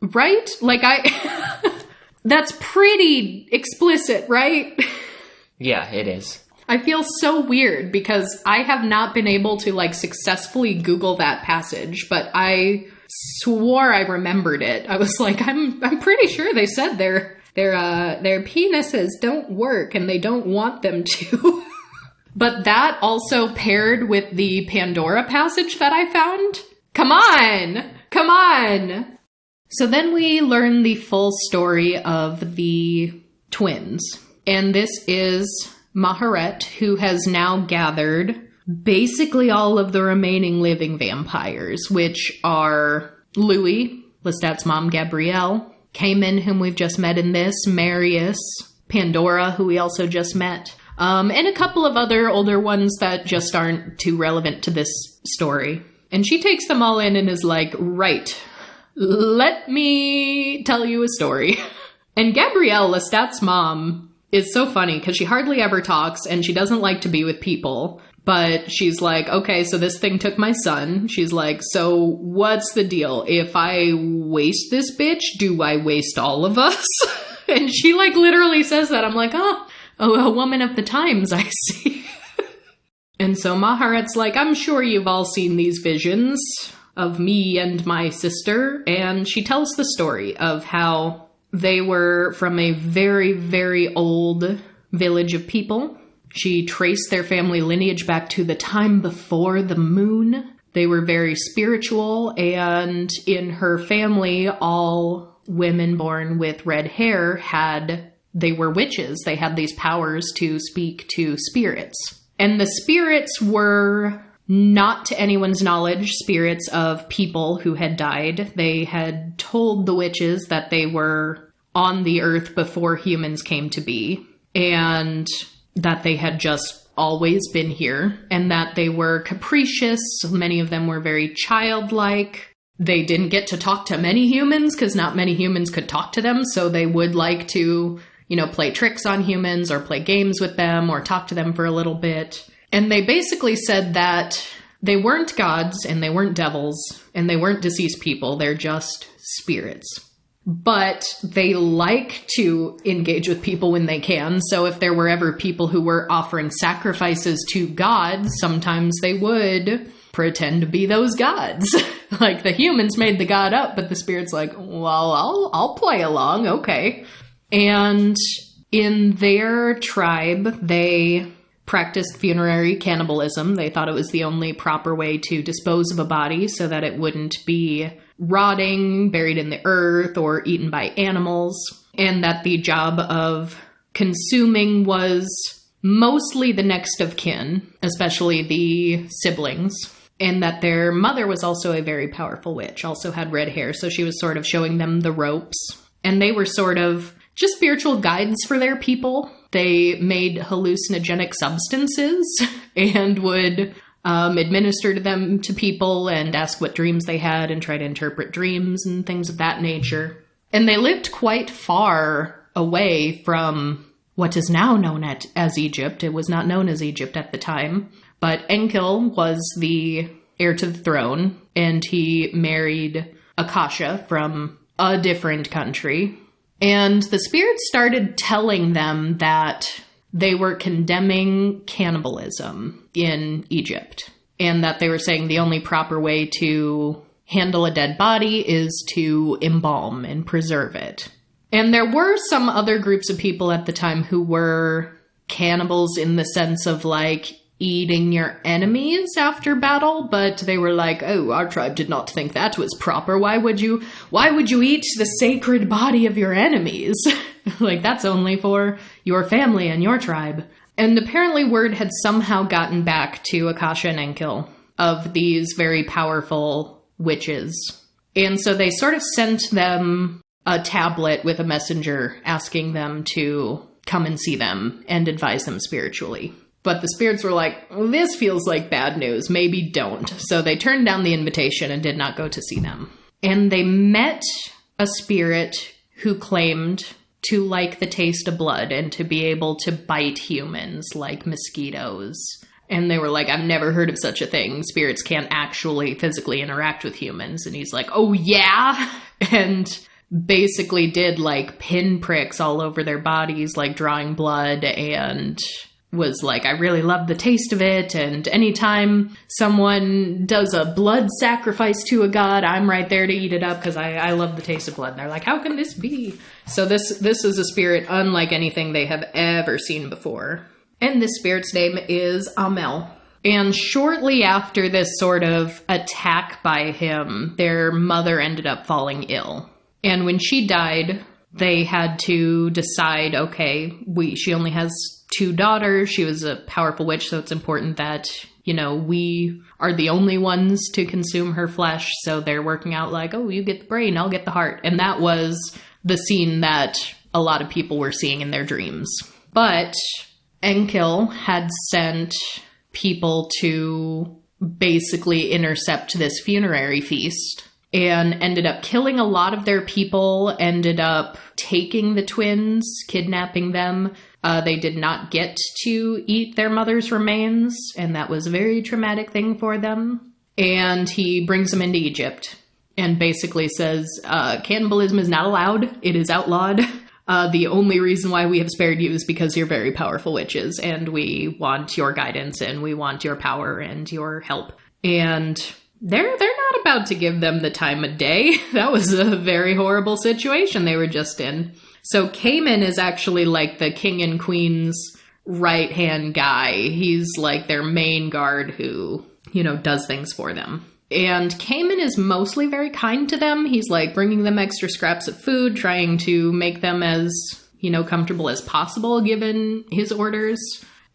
Right? Like, that's pretty explicit, right? Yeah, it is. I feel so weird because I have not been able to like successfully Google that passage, but I swore I remembered it. I was like, I'm pretty sure they said their penises don't work and they don't want them to. But that also paired with the Pandora passage that I found. Come on! Come on! So then we learn the full story of the twins. And this is Maharet, who has now gathered basically all of the remaining living vampires, which are Louis, Lestat's mom, Gabrielle, Cayman, whom we've just met in this, Marius, Pandora, who we also just met, and a couple of other older ones that just aren't too relevant to this story. And she takes them all in and is like, right, let me tell you a story. And Gabrielle, Lestat's mom, is so funny because she hardly ever talks and she doesn't like to be with people. But she's like, okay, so this thing took my son. She's like, so what's the deal? If I waste this bitch, do I waste all of us? And she like literally says that. I'm like, oh, a woman of the times, I see. And so Maharat's like, I'm sure you've all seen these visions of me and my sister. And she tells the story of how they were from a very, very old village of people. She traced their family lineage back to the time before the moon. They were very spiritual, and in her family, all women born with red hair they were witches. They had these powers to speak to spirits. And the spirits were, not to anyone's knowledge, spirits of people who had died. They had told the witches that they were on the earth before humans came to be, and that they had just always been here, and that they were capricious. Many of them were very childlike. They didn't get to talk to many humans because not many humans could talk to them, so they would like to, play tricks on humans or play games with them or talk to them for a little bit. And they basically said that they weren't gods and they weren't devils and they weren't deceased people. They're just spirits. But they like to engage with people when they can. So if there were ever people who were offering sacrifices to gods, sometimes they would pretend to be those gods. Like the humans made the god up, but the spirit's like, well, I'll play along. Okay. And in their tribe, they practiced funerary cannibalism. They thought it was the only proper way to dispose of a body so that it wouldn't be rotting, buried in the earth, or eaten by animals, and that the job of consuming was mostly the next of kin, especially the siblings, and that their mother was also a very powerful witch, also had red hair, so she was sort of showing them the ropes, and they were sort of just spiritual guides for their people. They made hallucinogenic substances and would administer to them to people and ask what dreams they had and try to interpret dreams and things of that nature. And they lived quite far away from what is now known as Egypt. It was not known as Egypt at the time, but Enkill was the heir to the throne, and he married Akasha from a different country. And the spirits started telling them that they were condemning cannibalism in Egypt, and that they were saying the only proper way to handle a dead body is to embalm and preserve it. And there were some other groups of people at the time who were cannibals in the sense of like eating your enemies after battle, but they were like, oh, our tribe did not think that was proper. Why would you eat the sacred body of your enemies? Like, that's only for your family and your tribe. And apparently word had somehow gotten back to Akasha and Enkill of these very powerful witches. And so they sort of sent them a tablet with a messenger asking them to come and see them and advise them spiritually. But the spirits were like, this feels like bad news, maybe don't. So they turned down the invitation and did not go to see them. And they met a spirit who claimed to like the taste of blood and to be able to bite humans like mosquitoes. And they were like, I've never heard of such a thing. Spirits can't actually physically interact with humans. And he's like, oh yeah? And basically did like pinpricks all over their bodies, like drawing blood, and was like, I really love the taste of it, and anytime someone does a blood sacrifice to a god, I'm right there to eat it up because I love the taste of blood. And they're like, how can this be? So this is a spirit unlike anything they have ever seen before. And this spirit's name is Amel. And shortly after this sort of attack by him, their mother ended up falling ill. And when she died, they had to decide, okay, she only has 2 daughters. She was a powerful witch, so it's important that, we are the only ones to consume her flesh. So they're working out like, oh, you get the brain, I'll get the heart. And that was the scene that a lot of people were seeing in their dreams. But Enkil had sent people to basically intercept this funerary feast and ended up killing a lot of their people, ended up taking the twins, kidnapping them. They did not get to eat their mother's remains, and that was a very traumatic thing for them. And he brings them into Egypt and basically says, cannibalism is not allowed. It is outlawed. The only reason why we have spared you is because you're very powerful witches, and we want your guidance, and we want your power and your help. And they're not about to give them the time of day. That was a very horrible situation they were just in. So Cayman is actually like the king and queen's right-hand guy. He's like their main guard who, does things for them. And Cayman is mostly very kind to them. He's like bringing them extra scraps of food, trying to make them as, comfortable as possible given his orders.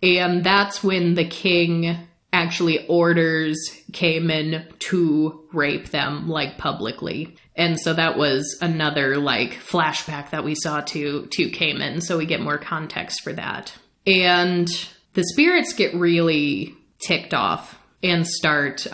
And that's when the king actually orders Cayman to rape them, like, publicly. And so that was another, like, flashback that we saw to Cayman, so we get more context for that. And the spirits get really ticked off and start,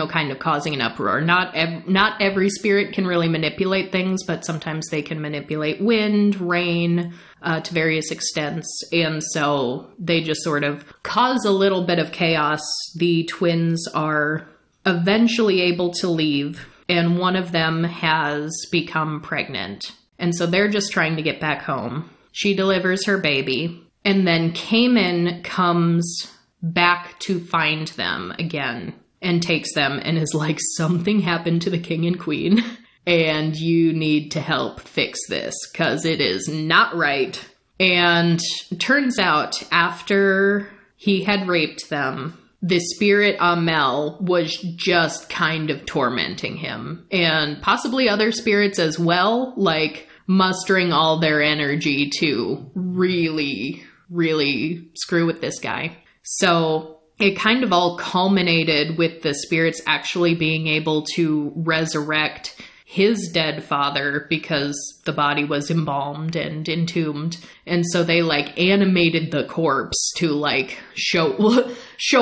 kind of causing an uproar. Not every spirit can really manipulate things, but sometimes they can manipulate wind, rain, to various extents. And so they just sort of cause a little bit of chaos. The twins are eventually able to leave, and one of them has become pregnant. And so they're just trying to get back home. She delivers her baby, and then Cayman comes back to find them again and takes them and is like, something happened to the king and queen, and you need to help fix this because it is not right. And turns out after he had raped them, the spirit Amel was just kind of tormenting him, and possibly other spirits as well, like mustering all their energy to really, really screw with this guy. So it kind of all culminated with the spirits actually being able to resurrect his dead father because the body was embalmed and entombed. And so they like animated the corpse to like show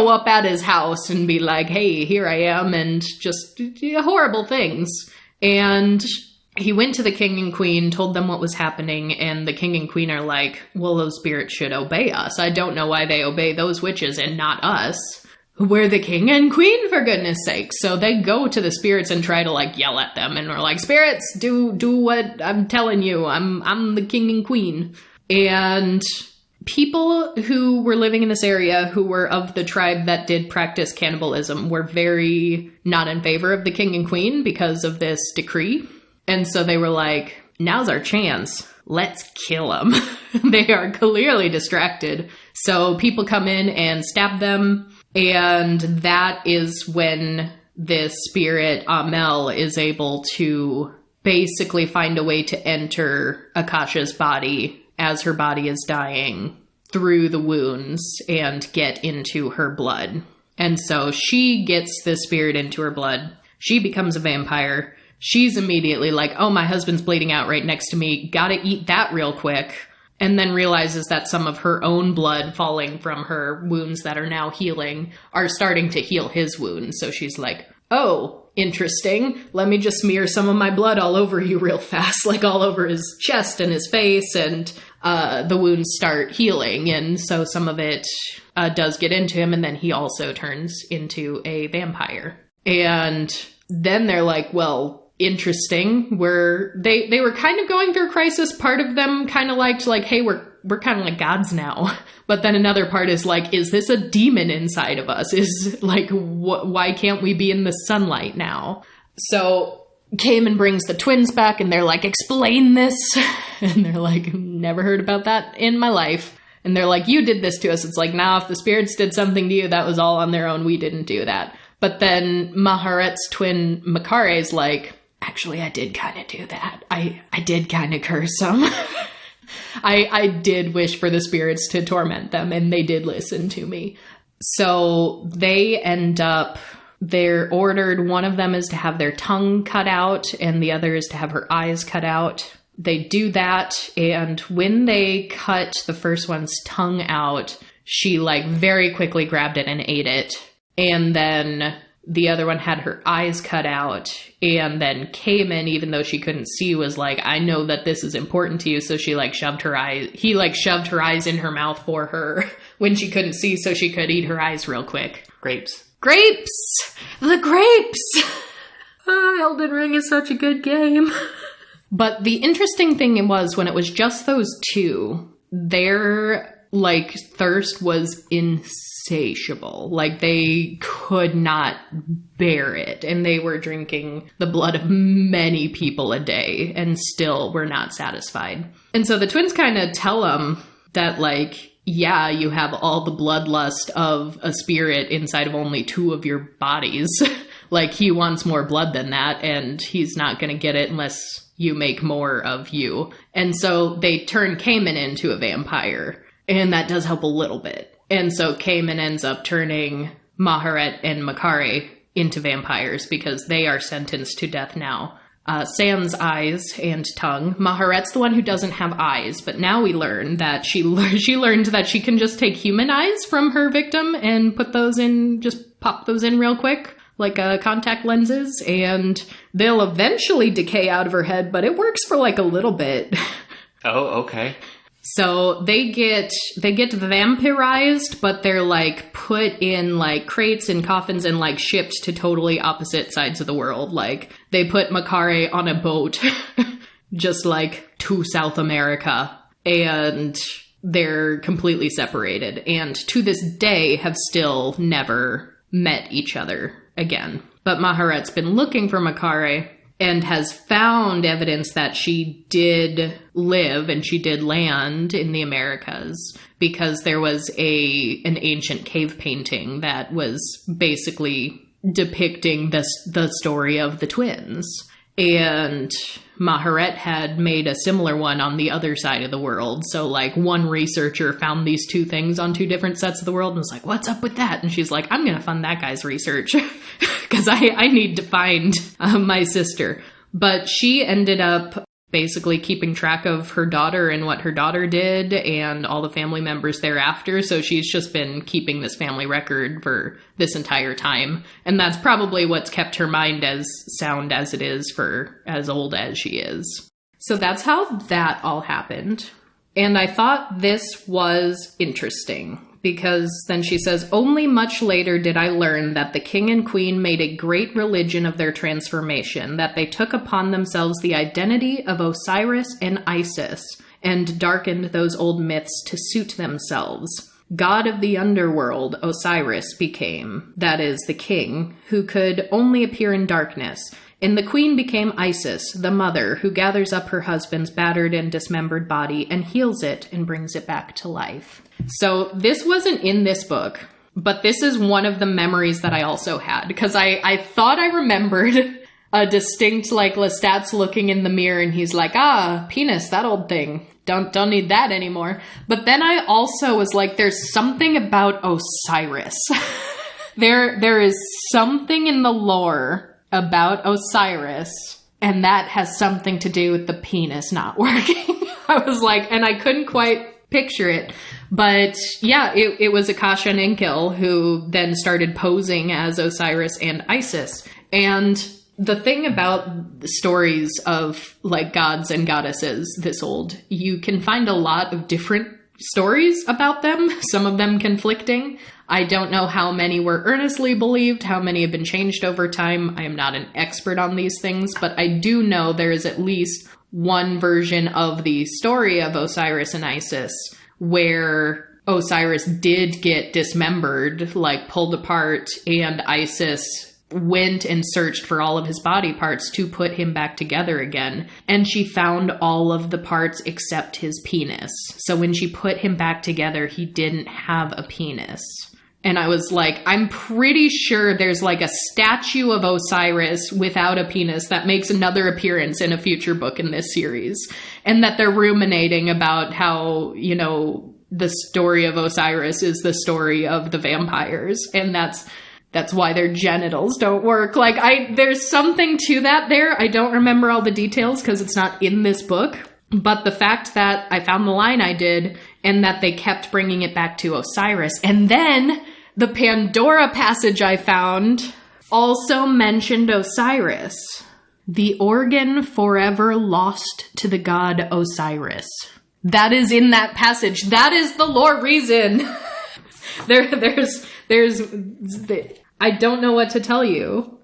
up at his house and be like, hey, here I am, and just horrible things. And he went to the king and queen, told them what was happening, and the king and queen are like, well, those spirits should obey us. I don't know why they obey those witches and not us. We're the king and queen, for goodness sake. So they go to the spirits and try to like yell at them, and we're like, spirits, do what I'm telling you. I'm the king and queen. And people who were living in this area who were of the tribe that did practice cannibalism were very not in favor of the king and queen because of this decree. And so they were like, now's our chance. Let's kill them. They are clearly distracted. So people come in and stab them. And that is when this spirit, Amel, is able to basically find a way to enter Akasha's body as her body is dying through the wounds and get into her blood. And so she gets the spirit into her blood. She becomes a vampire. She's immediately like, oh, my husband's bleeding out right next to me. Gotta eat that real quick. And then realizes that some of her own blood falling from her wounds that are now healing are starting to heal his wounds. So she's like, oh, interesting. Let me just smear some of my blood all over you real fast, like all over his chest and his face. And the wounds start healing. And so some of it does get into him. And then he also turns into a vampire. And then they're like, well, interesting. They were kind of going through a crisis. Part of them kind of liked like, hey, we're kind of like gods now. But then another part is like, is this a demon inside of us? Is like, why can't we be in the sunlight now? So Cayman brings the twins back and they're like, explain this. And they're like, never heard about that in my life. And they're like, you did this to us. It's like, nah, if the spirits did something to you, that was all on their own. We didn't do that. But then Maharet's twin Makare's like, actually, I did kind of do that. I did kind of curse them. I did wish for the spirits to torment them, and they did listen to me. So they end up, they're ordered, one of them is to have their tongue cut out and the other is to have her eyes cut out. They do that, and when they cut the first one's tongue out, she like very quickly grabbed it and ate it. And then the other one had her eyes cut out, and then Cayman, even though she couldn't see, was like, I know that this is important to you. So she like shoved her eyes, he like shoved her eyes in her mouth for her when she couldn't see so she could eat her eyes real quick. Grapes. Grapes! The grapes! Oh, Elden Ring is such a good game. But the interesting thing was when it was just those two, their like thirst was insatiable. Like they could not bear it. And they were drinking the blood of many people a day and still were not satisfied. And so the twins kind of tell them that like, yeah, you have all the bloodlust of a spirit inside of only two of your bodies. Like he wants more blood than that, and he's not going to get it unless you make more of you. And so they turn Cayman into a vampire, and that does help a little bit. And so Cayman ends up turning Maharet and Makare into vampires because they are sentenced to death now. Sans eyes and tongue. Maharet's the one who doesn't have eyes, but now we learn that she learned that she can just take human eyes from her victim and put those in, just pop those in real quick, like contact lenses, and they'll eventually decay out of her head, but it works for like a little bit. Oh, okay. So they get vampirized, but they're like put in like crates and coffins and like shipped to totally opposite sides of the world. Like they put Makare on a boat just like to South America, and they're completely separated, and to this day have still never met each other again. But Maharet's been looking for Makare and has found evidence that she did live and she did land in the Americas, because there was an ancient cave painting that was basically depicting the story of the twins. And Maharet had made a similar one on the other side of the world. So like one researcher found these two things on two different sets of the world and was like, what's up with that? And she's like, I'm going to fund that guy's research because I need to find my sister. But she ended up basically keeping track of her daughter and what her daughter did and all the family members thereafter. So she's just been keeping this family record for this entire time. And that's probably what's kept her mind as sound as it is for as old as she is. So that's how that all happened. And I thought this was interesting, because then she says, only much later did I learn that the king and queen made a great religion of their transformation, that they took upon themselves the identity of Osiris and Isis, and darkened those old myths to suit themselves. God of the underworld, Osiris became, that is, the king, who could only appear in darkness. And the queen became Isis, the mother, who gathers up her husband's battered and dismembered body and heals it and brings it back to life. So this wasn't in this book, but this is one of the memories that I also had, because I thought I remembered a distinct, like, Lestat's looking in the mirror and he's like, penis, that old thing. Don't need that anymore. But then I also was like, there's something about Osiris. There is something in the lore about Osiris, and that has something to do with the penis not working. I was like, and I couldn't quite picture it. But yeah, it was Akasha and Enkil who then started posing as Osiris and Isis. And the thing about stories of like gods and goddesses this old, you can find a lot of different stories about them, some of them conflicting. I don't know how many were earnestly believed, how many have been changed over time. I am not an expert on these things, but I do know there is at least one version of the story of Osiris and Isis where Osiris did get dismembered, like pulled apart, and Isis went and searched for all of his body parts to put him back together again. And she found all of the parts except his penis. So when she put him back together, he didn't have a penis. And I was like, I'm pretty sure there's like a statue of Osiris without a penis that makes another appearance in a future book in this series. And that they're ruminating about how, you know, the story of Osiris is the story of the vampires, and that's why their genitals don't work. Like, there's something to that there. I don't remember all the details because it's not in this book. But the fact that I found the line I did, and that they kept bringing it back to Osiris. And then the Pandora passage I found also mentioned Osiris. The organ forever lost to the god Osiris. That is in that passage. That is the lore reason. there's I don't know what to tell you.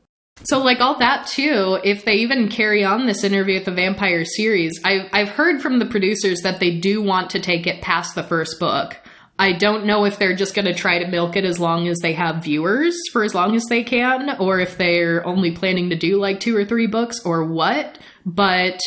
So, like, all that, too, if they even carry on this Interview with the Vampire series, I've heard from the producers that they do want to take it past the first book. I don't know if they're just going to try to milk it as long as they have viewers for as long as they can, or if they're only planning to do, like, 2 or 3 books, or what. But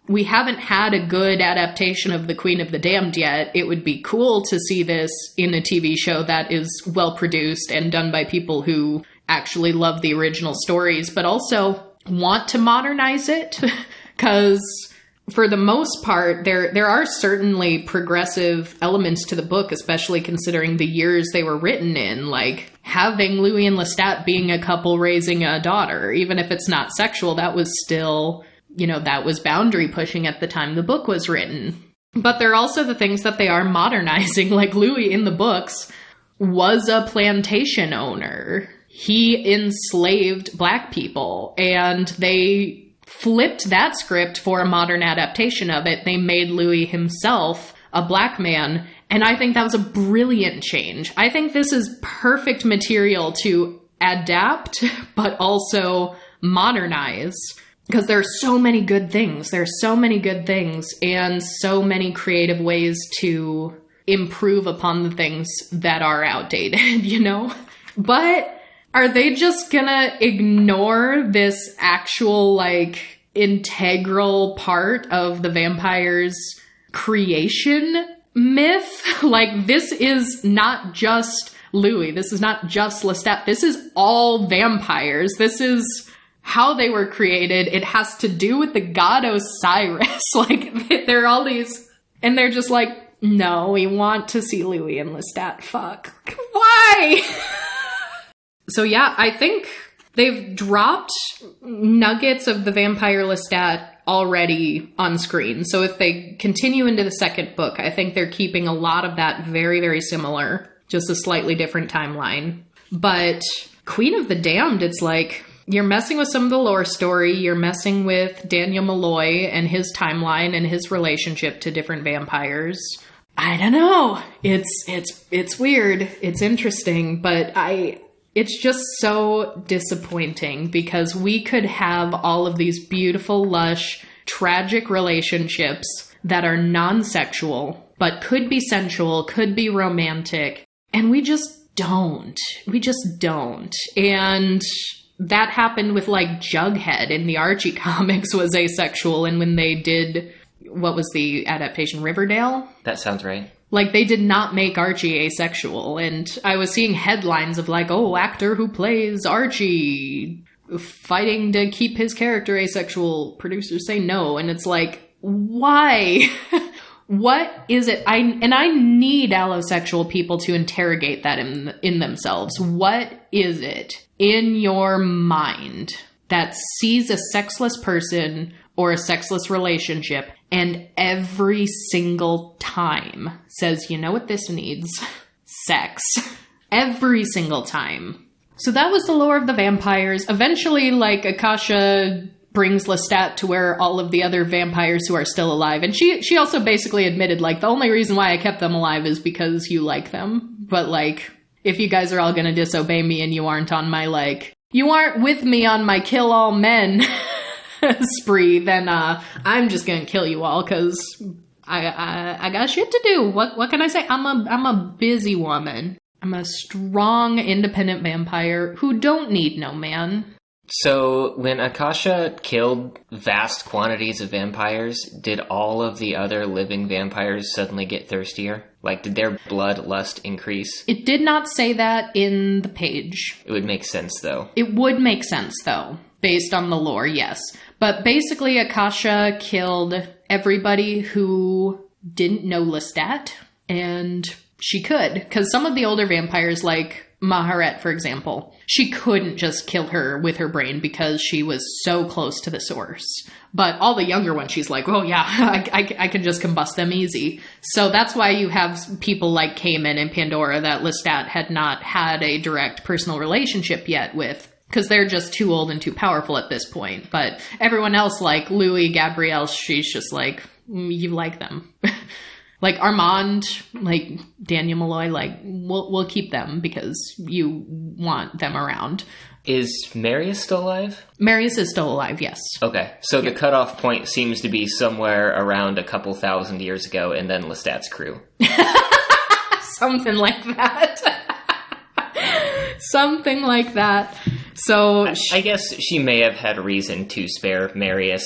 we haven't had a good adaptation of The Queen of the Damned yet. It would be cool to see this in a TV show that is well-produced and done by people who actually love the original stories, but also want to modernize it, because for the most part, there are certainly progressive elements to the book, especially considering the years they were written in, like having Louis and Lestat being a couple raising a daughter, even if it's not sexual, that was still, that was boundary pushing at the time the book was written. But there are also the things that they are modernizing, like Louis in the books was a plantation owner. He enslaved Black people, and they flipped that script for a modern adaptation of it. They made Louis himself a Black man, and I think that was a brilliant change. I think this is perfect material to adapt, but also modernize, because there are so many good things. There are so many good things, and so many creative ways to improve upon the things that are outdated, But are they just gonna ignore this actual, like, integral part of the vampire's creation myth? Like, this is not just Louis. This is not just Lestat. This is all vampires. This is how they were created. It has to do with the god Osiris. Like, there are all these, and they're just like, no, we want to see Louis and Lestat fuck. Why? So yeah, I think they've dropped nuggets of the vampire Lestat already on screen. So if they continue into the second book, I think they're keeping a lot of that very, very similar, just a slightly different timeline. But Queen of the Damned, it's like, you're messing with some of the lore story, you're messing with Daniel Malloy and his timeline and his relationship to different vampires. I don't know. It's weird. It's interesting, but it's just so disappointing, because we could have all of these beautiful, lush, tragic relationships that are non-sexual, but could be sensual, could be romantic, and we just don't. We just don't. And that happened with, like, Jughead in the Archie comics was asexual, and when they did, what was the adaptation, Riverdale? That sounds right. Like, they did not make Archie asexual, and I was seeing headlines of, like, oh, actor who plays Archie fighting to keep his character asexual, producers say no, and it's like, why? What is it? I need allosexual people to interrogate that in themselves. What is it in your mind that sees a sexless person or a sexless relationship and every single time says, you know what this needs? Sex. Every single time. So that was the lore of the vampires. Eventually, like, Akasha brings Lestat to where all of the other vampires who are still alive. And she also basically admitted, like, the only reason why I kept them alive is because you like them. But, like, if you guys are all gonna disobey me and you aren't on my, like, you aren't with me on my kill all men spree, then I'm just gonna kill you all, because I got shit to do. What can I say? I'm a busy woman. I'm a strong, independent vampire who don't need no man. So when Akasha killed vast quantities of vampires, did all of the other living vampires suddenly get thirstier? Like, did their bloodlust increase? It did not say that in the page. It would make sense, though. It would make sense, though, based on the lore, yes. But basically, Akasha killed everybody who didn't know Lestat. And she could, because some of the older vampires, like Maharet, for example, she couldn't just kill her with her brain because she was so close to the source. But all the younger ones, she's like, oh yeah, I can just combust them easy. So that's why you have people like Cayman and Pandora that Lestat had not had a direct personal relationship yet with, because they're just too old and too powerful at this point. But everyone else, like Louis, Gabrielle, she's just like, you like them. Like Armand, like Daniel Malloy, like we'll keep them because you want them around. Is Marius still alive? Marius is still alive, yes. Okay, so the cutoff point seems to be somewhere around a couple thousand years ago, and then Lestat's crew. Something like that. Something like that. So I guess she may have had reason to spare Marius.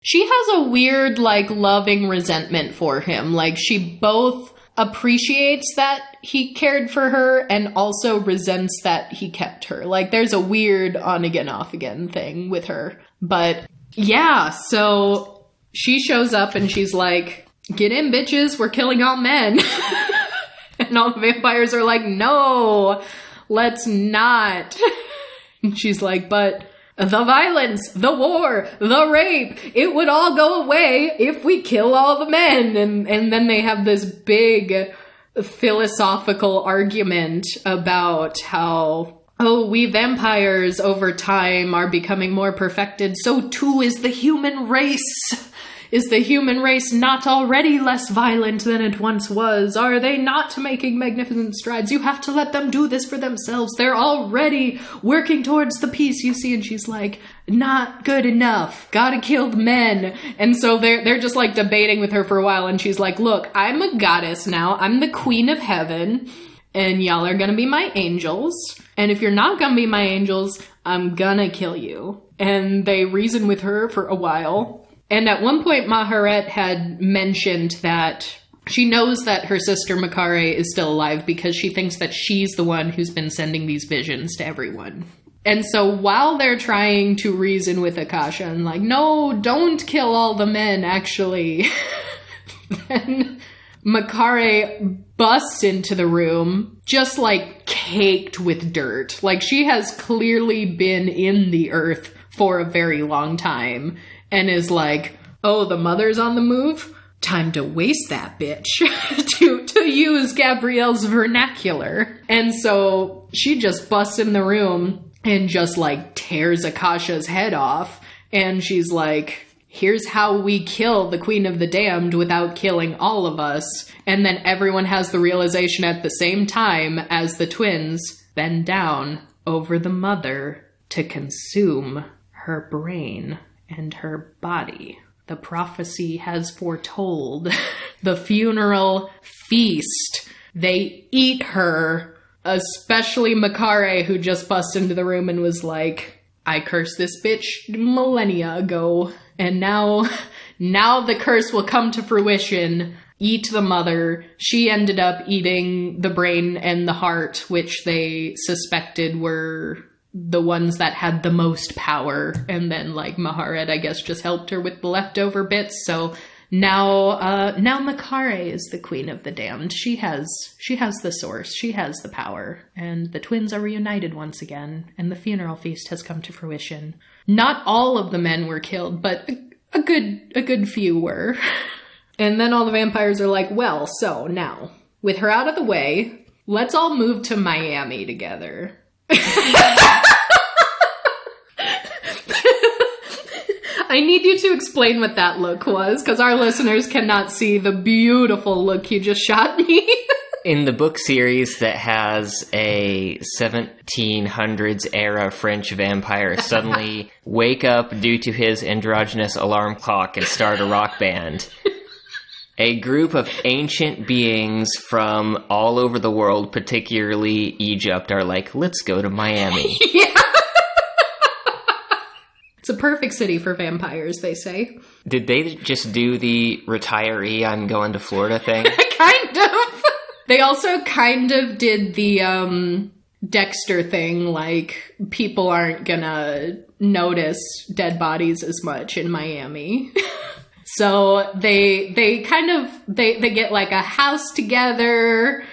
She has a weird, like, loving resentment for him. Like, she both appreciates that he cared for her and also resents that he kept her. Like, there's a weird on-again, off-again thing with her. But, yeah, so she shows up and she's like, get in, bitches, we're killing all men. And all the vampires are like, no, let's not. And she's like, but the violence, the war, the rape, it would all go away if we kill all the men. And then they have this big philosophical argument about how, oh, we vampires over time are becoming more perfected. So too is the human race. Is the human race not already less violent than it once was? Are they not making magnificent strides? You have to let them do this for themselves. They're already working towards the peace, you see. And she's like, not good enough. Gotta kill the men. And so they're just like debating with her for a while. And she's like, look, I'm a goddess now. I'm the queen of heaven. And y'all are gonna be my angels. And if you're not gonna be my angels, I'm gonna kill you. And they reason with her for a while. And at one point, Maharet had mentioned that she knows that her sister Makare is still alive because she thinks that she's the one who's been sending these visions to everyone. And so while they're trying to reason with Akasha and like, no, don't kill all the men, actually, then Makare busts into the room, just like caked with dirt. Like she has clearly been in the earth for a very long time. And is like, oh, the mother's on the move? Time to waste that bitch, to use Gabrielle's vernacular. And so she just busts in the room and just like tears Akasha's head off. And she's like, here's how we kill the Queen of the Damned without killing all of us. And then everyone has the realization at the same time as the twins bend down over the mother to consume her brain and her body. The prophecy has foretold the funeral feast. They eat her, especially Makare, who just busted into the room and was like, I cursed this bitch millennia ago, and now the curse will come to fruition. Eat the mother. She ended up eating the brain and the heart, which they suspected were the ones that had the most power, and then like Maharet, I guess, just helped her with the leftover bits. So now Makare is the Queen of the Damned. She has the source, she has the power, and the twins are reunited once again, and the funeral feast has come to fruition. Not all of the men were killed, but a good few were. And then all the vampires are like, well, so now with her out of the way, let's all move to Miami together. I need you to explain what that look was, because our listeners cannot see the beautiful look you just shot me. In the book series that has a 1700s era French vampire suddenly wake up due to his androgynous alarm clock and start a rock band, a group of ancient beings from all over the world, particularly Egypt, are like, let's go to Miami. Yeah. It's a perfect city for vampires, they say. Did they just do the retiree, I'm going to Florida thing? Kind of. They also kind of did the Dexter thing, like, people aren't gonna notice dead bodies as much in Miami. So they kind of, they get like a house together.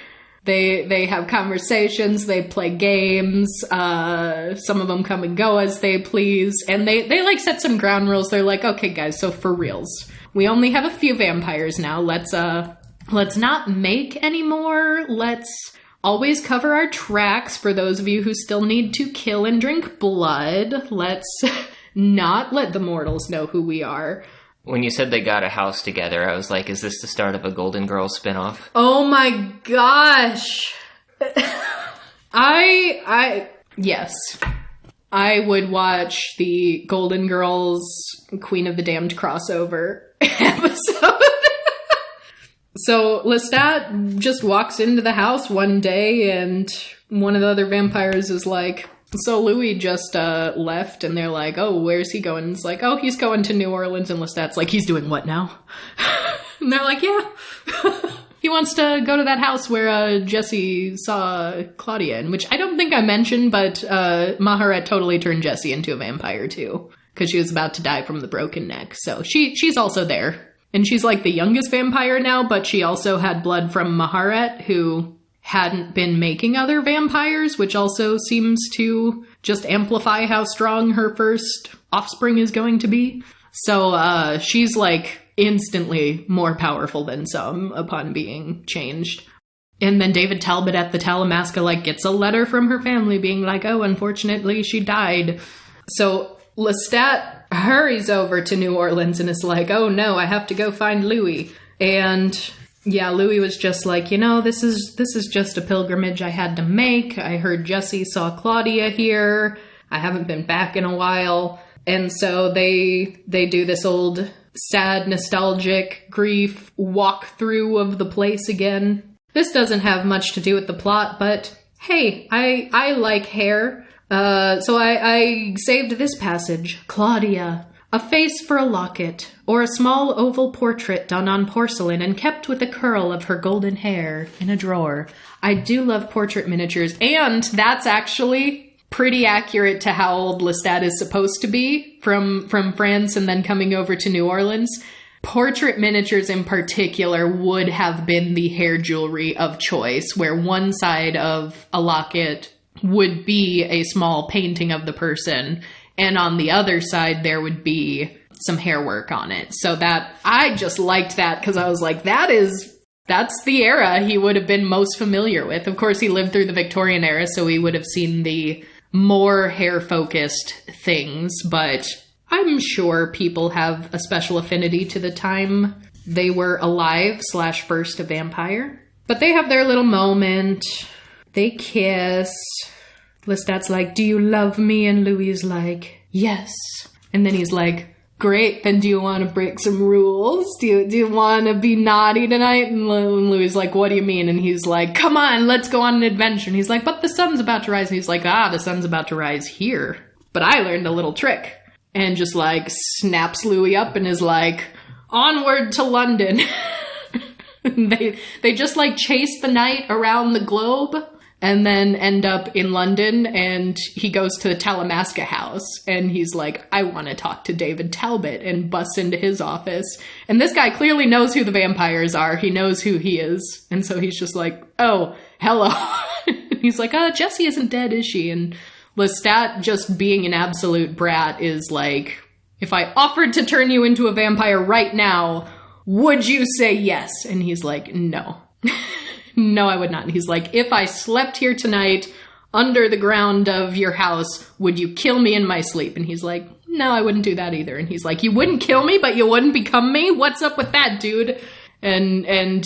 They have conversations, they play games, some of them come and go as they please, and they like set some ground rules. They're like, okay guys, so for reals, we only have a few vampires now. Let's not make any more. Let's always cover our tracks for those of you who still need to kill and drink blood. Let's not let the mortals know who we are. When you said they got a house together, I was like, is this the start of a Golden Girls spinoff? Oh my gosh. Yes. I would watch the Golden Girls Queen of the Damned crossover episode. So Lestat just walks into the house one day and one of the other vampires is like, so Louis just left, and they're like, oh, where's he going? And it's like, oh, he's going to New Orleans, and Lestat's like, he's doing what now? And they're like, yeah. He wants to go to that house where Jesse saw Claudia in, which I don't think I mentioned, but Maharet totally turned Jesse into a vampire too, because she was about to die from the broken neck. So she's also there. And she's like the youngest vampire now, but she also had blood from Maharet, who hadn't been making other vampires, which also seems to just amplify how strong her first offspring is going to be. So she's like instantly more powerful than some upon being changed. And then David Talbot at the Talamasca like gets a letter from her family being like, oh, unfortunately she died. So Lestat hurries over to New Orleans and is like, oh no, I have to go find Louis. And yeah, Louis was just like, you know, this is just a pilgrimage I had to make. I heard Jesse saw Claudia here. I haven't been back in a while. And so they do this old sad, nostalgic grief walkthrough of the place again. This doesn't have much to do with the plot, but hey, I like hair. So I saved this passage. Claudia. A face for a locket, or a small oval portrait done on porcelain and kept with a curl of her golden hair in a drawer. I do love portrait miniatures, and that's actually pretty accurate to how old Lestat is supposed to be from France and then coming over to New Orleans. Portrait miniatures in particular would have been the hair jewelry of choice, where one side of a locket would be a small painting of the person, and on the other side, there would be some hair work on it. So that, I just liked that because I was like, that's the era he would have been most familiar with. Of course, he lived through the Victorian era, so he would have seen the more hair-focused things, but I'm sure people have a special affinity to the time they were alive / first a vampire. But they have their little moment. They kiss. Lestat's like, do you love me? And Louis is like, yes. And then he's like, great, then do you want to break some rules? Do you want to be naughty tonight? And Louis is like, what do you mean? And he's like, come on, let's go on an adventure. And he's like, but the sun's about to rise. And he's like, the sun's about to rise here. But I learned a little trick. And just like snaps Louis up and is like, onward to London. They just like chase the night around the globe and then end up in London, and he goes to the Talamasca house, and he's like, I want to talk to David Talbot, and busts into his office. And this guy clearly knows who the vampires are. He knows who he is. And so he's just like, oh, hello. He's like, Jessie isn't dead, is she? And Lestat, just being an absolute brat, is like, if I offered to turn you into a vampire right now, would you say yes? And he's like, no. No, I would not. And he's like, if I slept here tonight under the ground of your house, would you kill me in my sleep? And he's like, no, I wouldn't do that either. And he's like, you wouldn't kill me, but you wouldn't become me? What's up with that, dude? And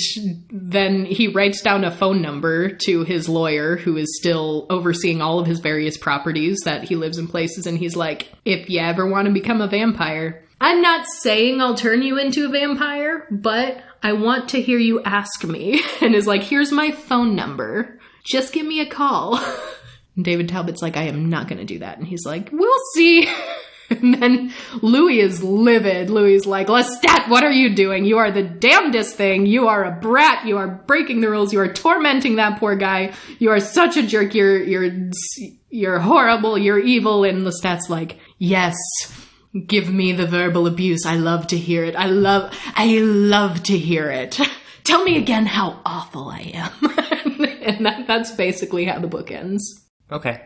then he writes down a phone number to his lawyer, who is still overseeing all of his various properties that he lives in places. And he's like, if you ever want to become a vampire, I'm not saying I'll turn you into a vampire, but I want to hear you ask me. And is like, here's my phone number. Just give me a call. And David Talbot's like, I am not going to do that. And he's like, we'll see. And then Louis is livid. Louis is like, Lestat, what are you doing? You are the damnedest thing. You are a brat. You are breaking the rules. You are tormenting that poor guy. You are such a jerk. You're horrible. You're evil. And Lestat's like, yes, Give me the verbal abuse. I love to hear it. I love to hear it. Tell me again how awful I am. And that's basically how the book ends. Okay.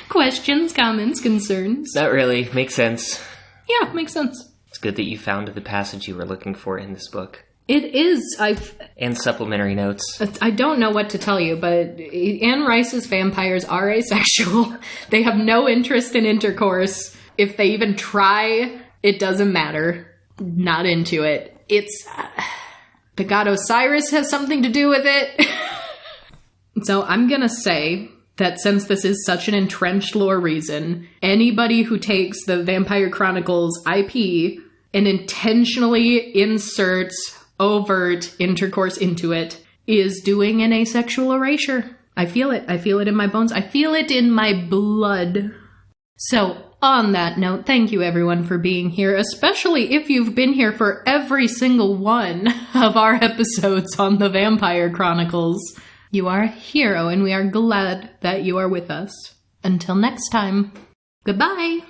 Questions, comments, concerns? Not really. Makes sense. Yeah, makes sense. It's good that you found the passage you were looking for in this book. It is. And supplementary notes. I don't know what to tell you, but Anne Rice's vampires are asexual. They have no interest in intercourse. If they even try, it doesn't matter. Not into it. It's... the god Osiris has something to do with it. So I'm gonna say that since this is such an entrenched lore reason, anybody who takes the Vampire Chronicles IP and intentionally inserts overt intercourse into it is doing an asexual erasure. I feel it. I feel it in my bones. I feel it in my blood. So, on that note, thank you everyone for being here, especially if you've been here for every single one of our episodes on the Vampire Chronicles. You are a hero, and we are glad that you are with us. Until next time, goodbye!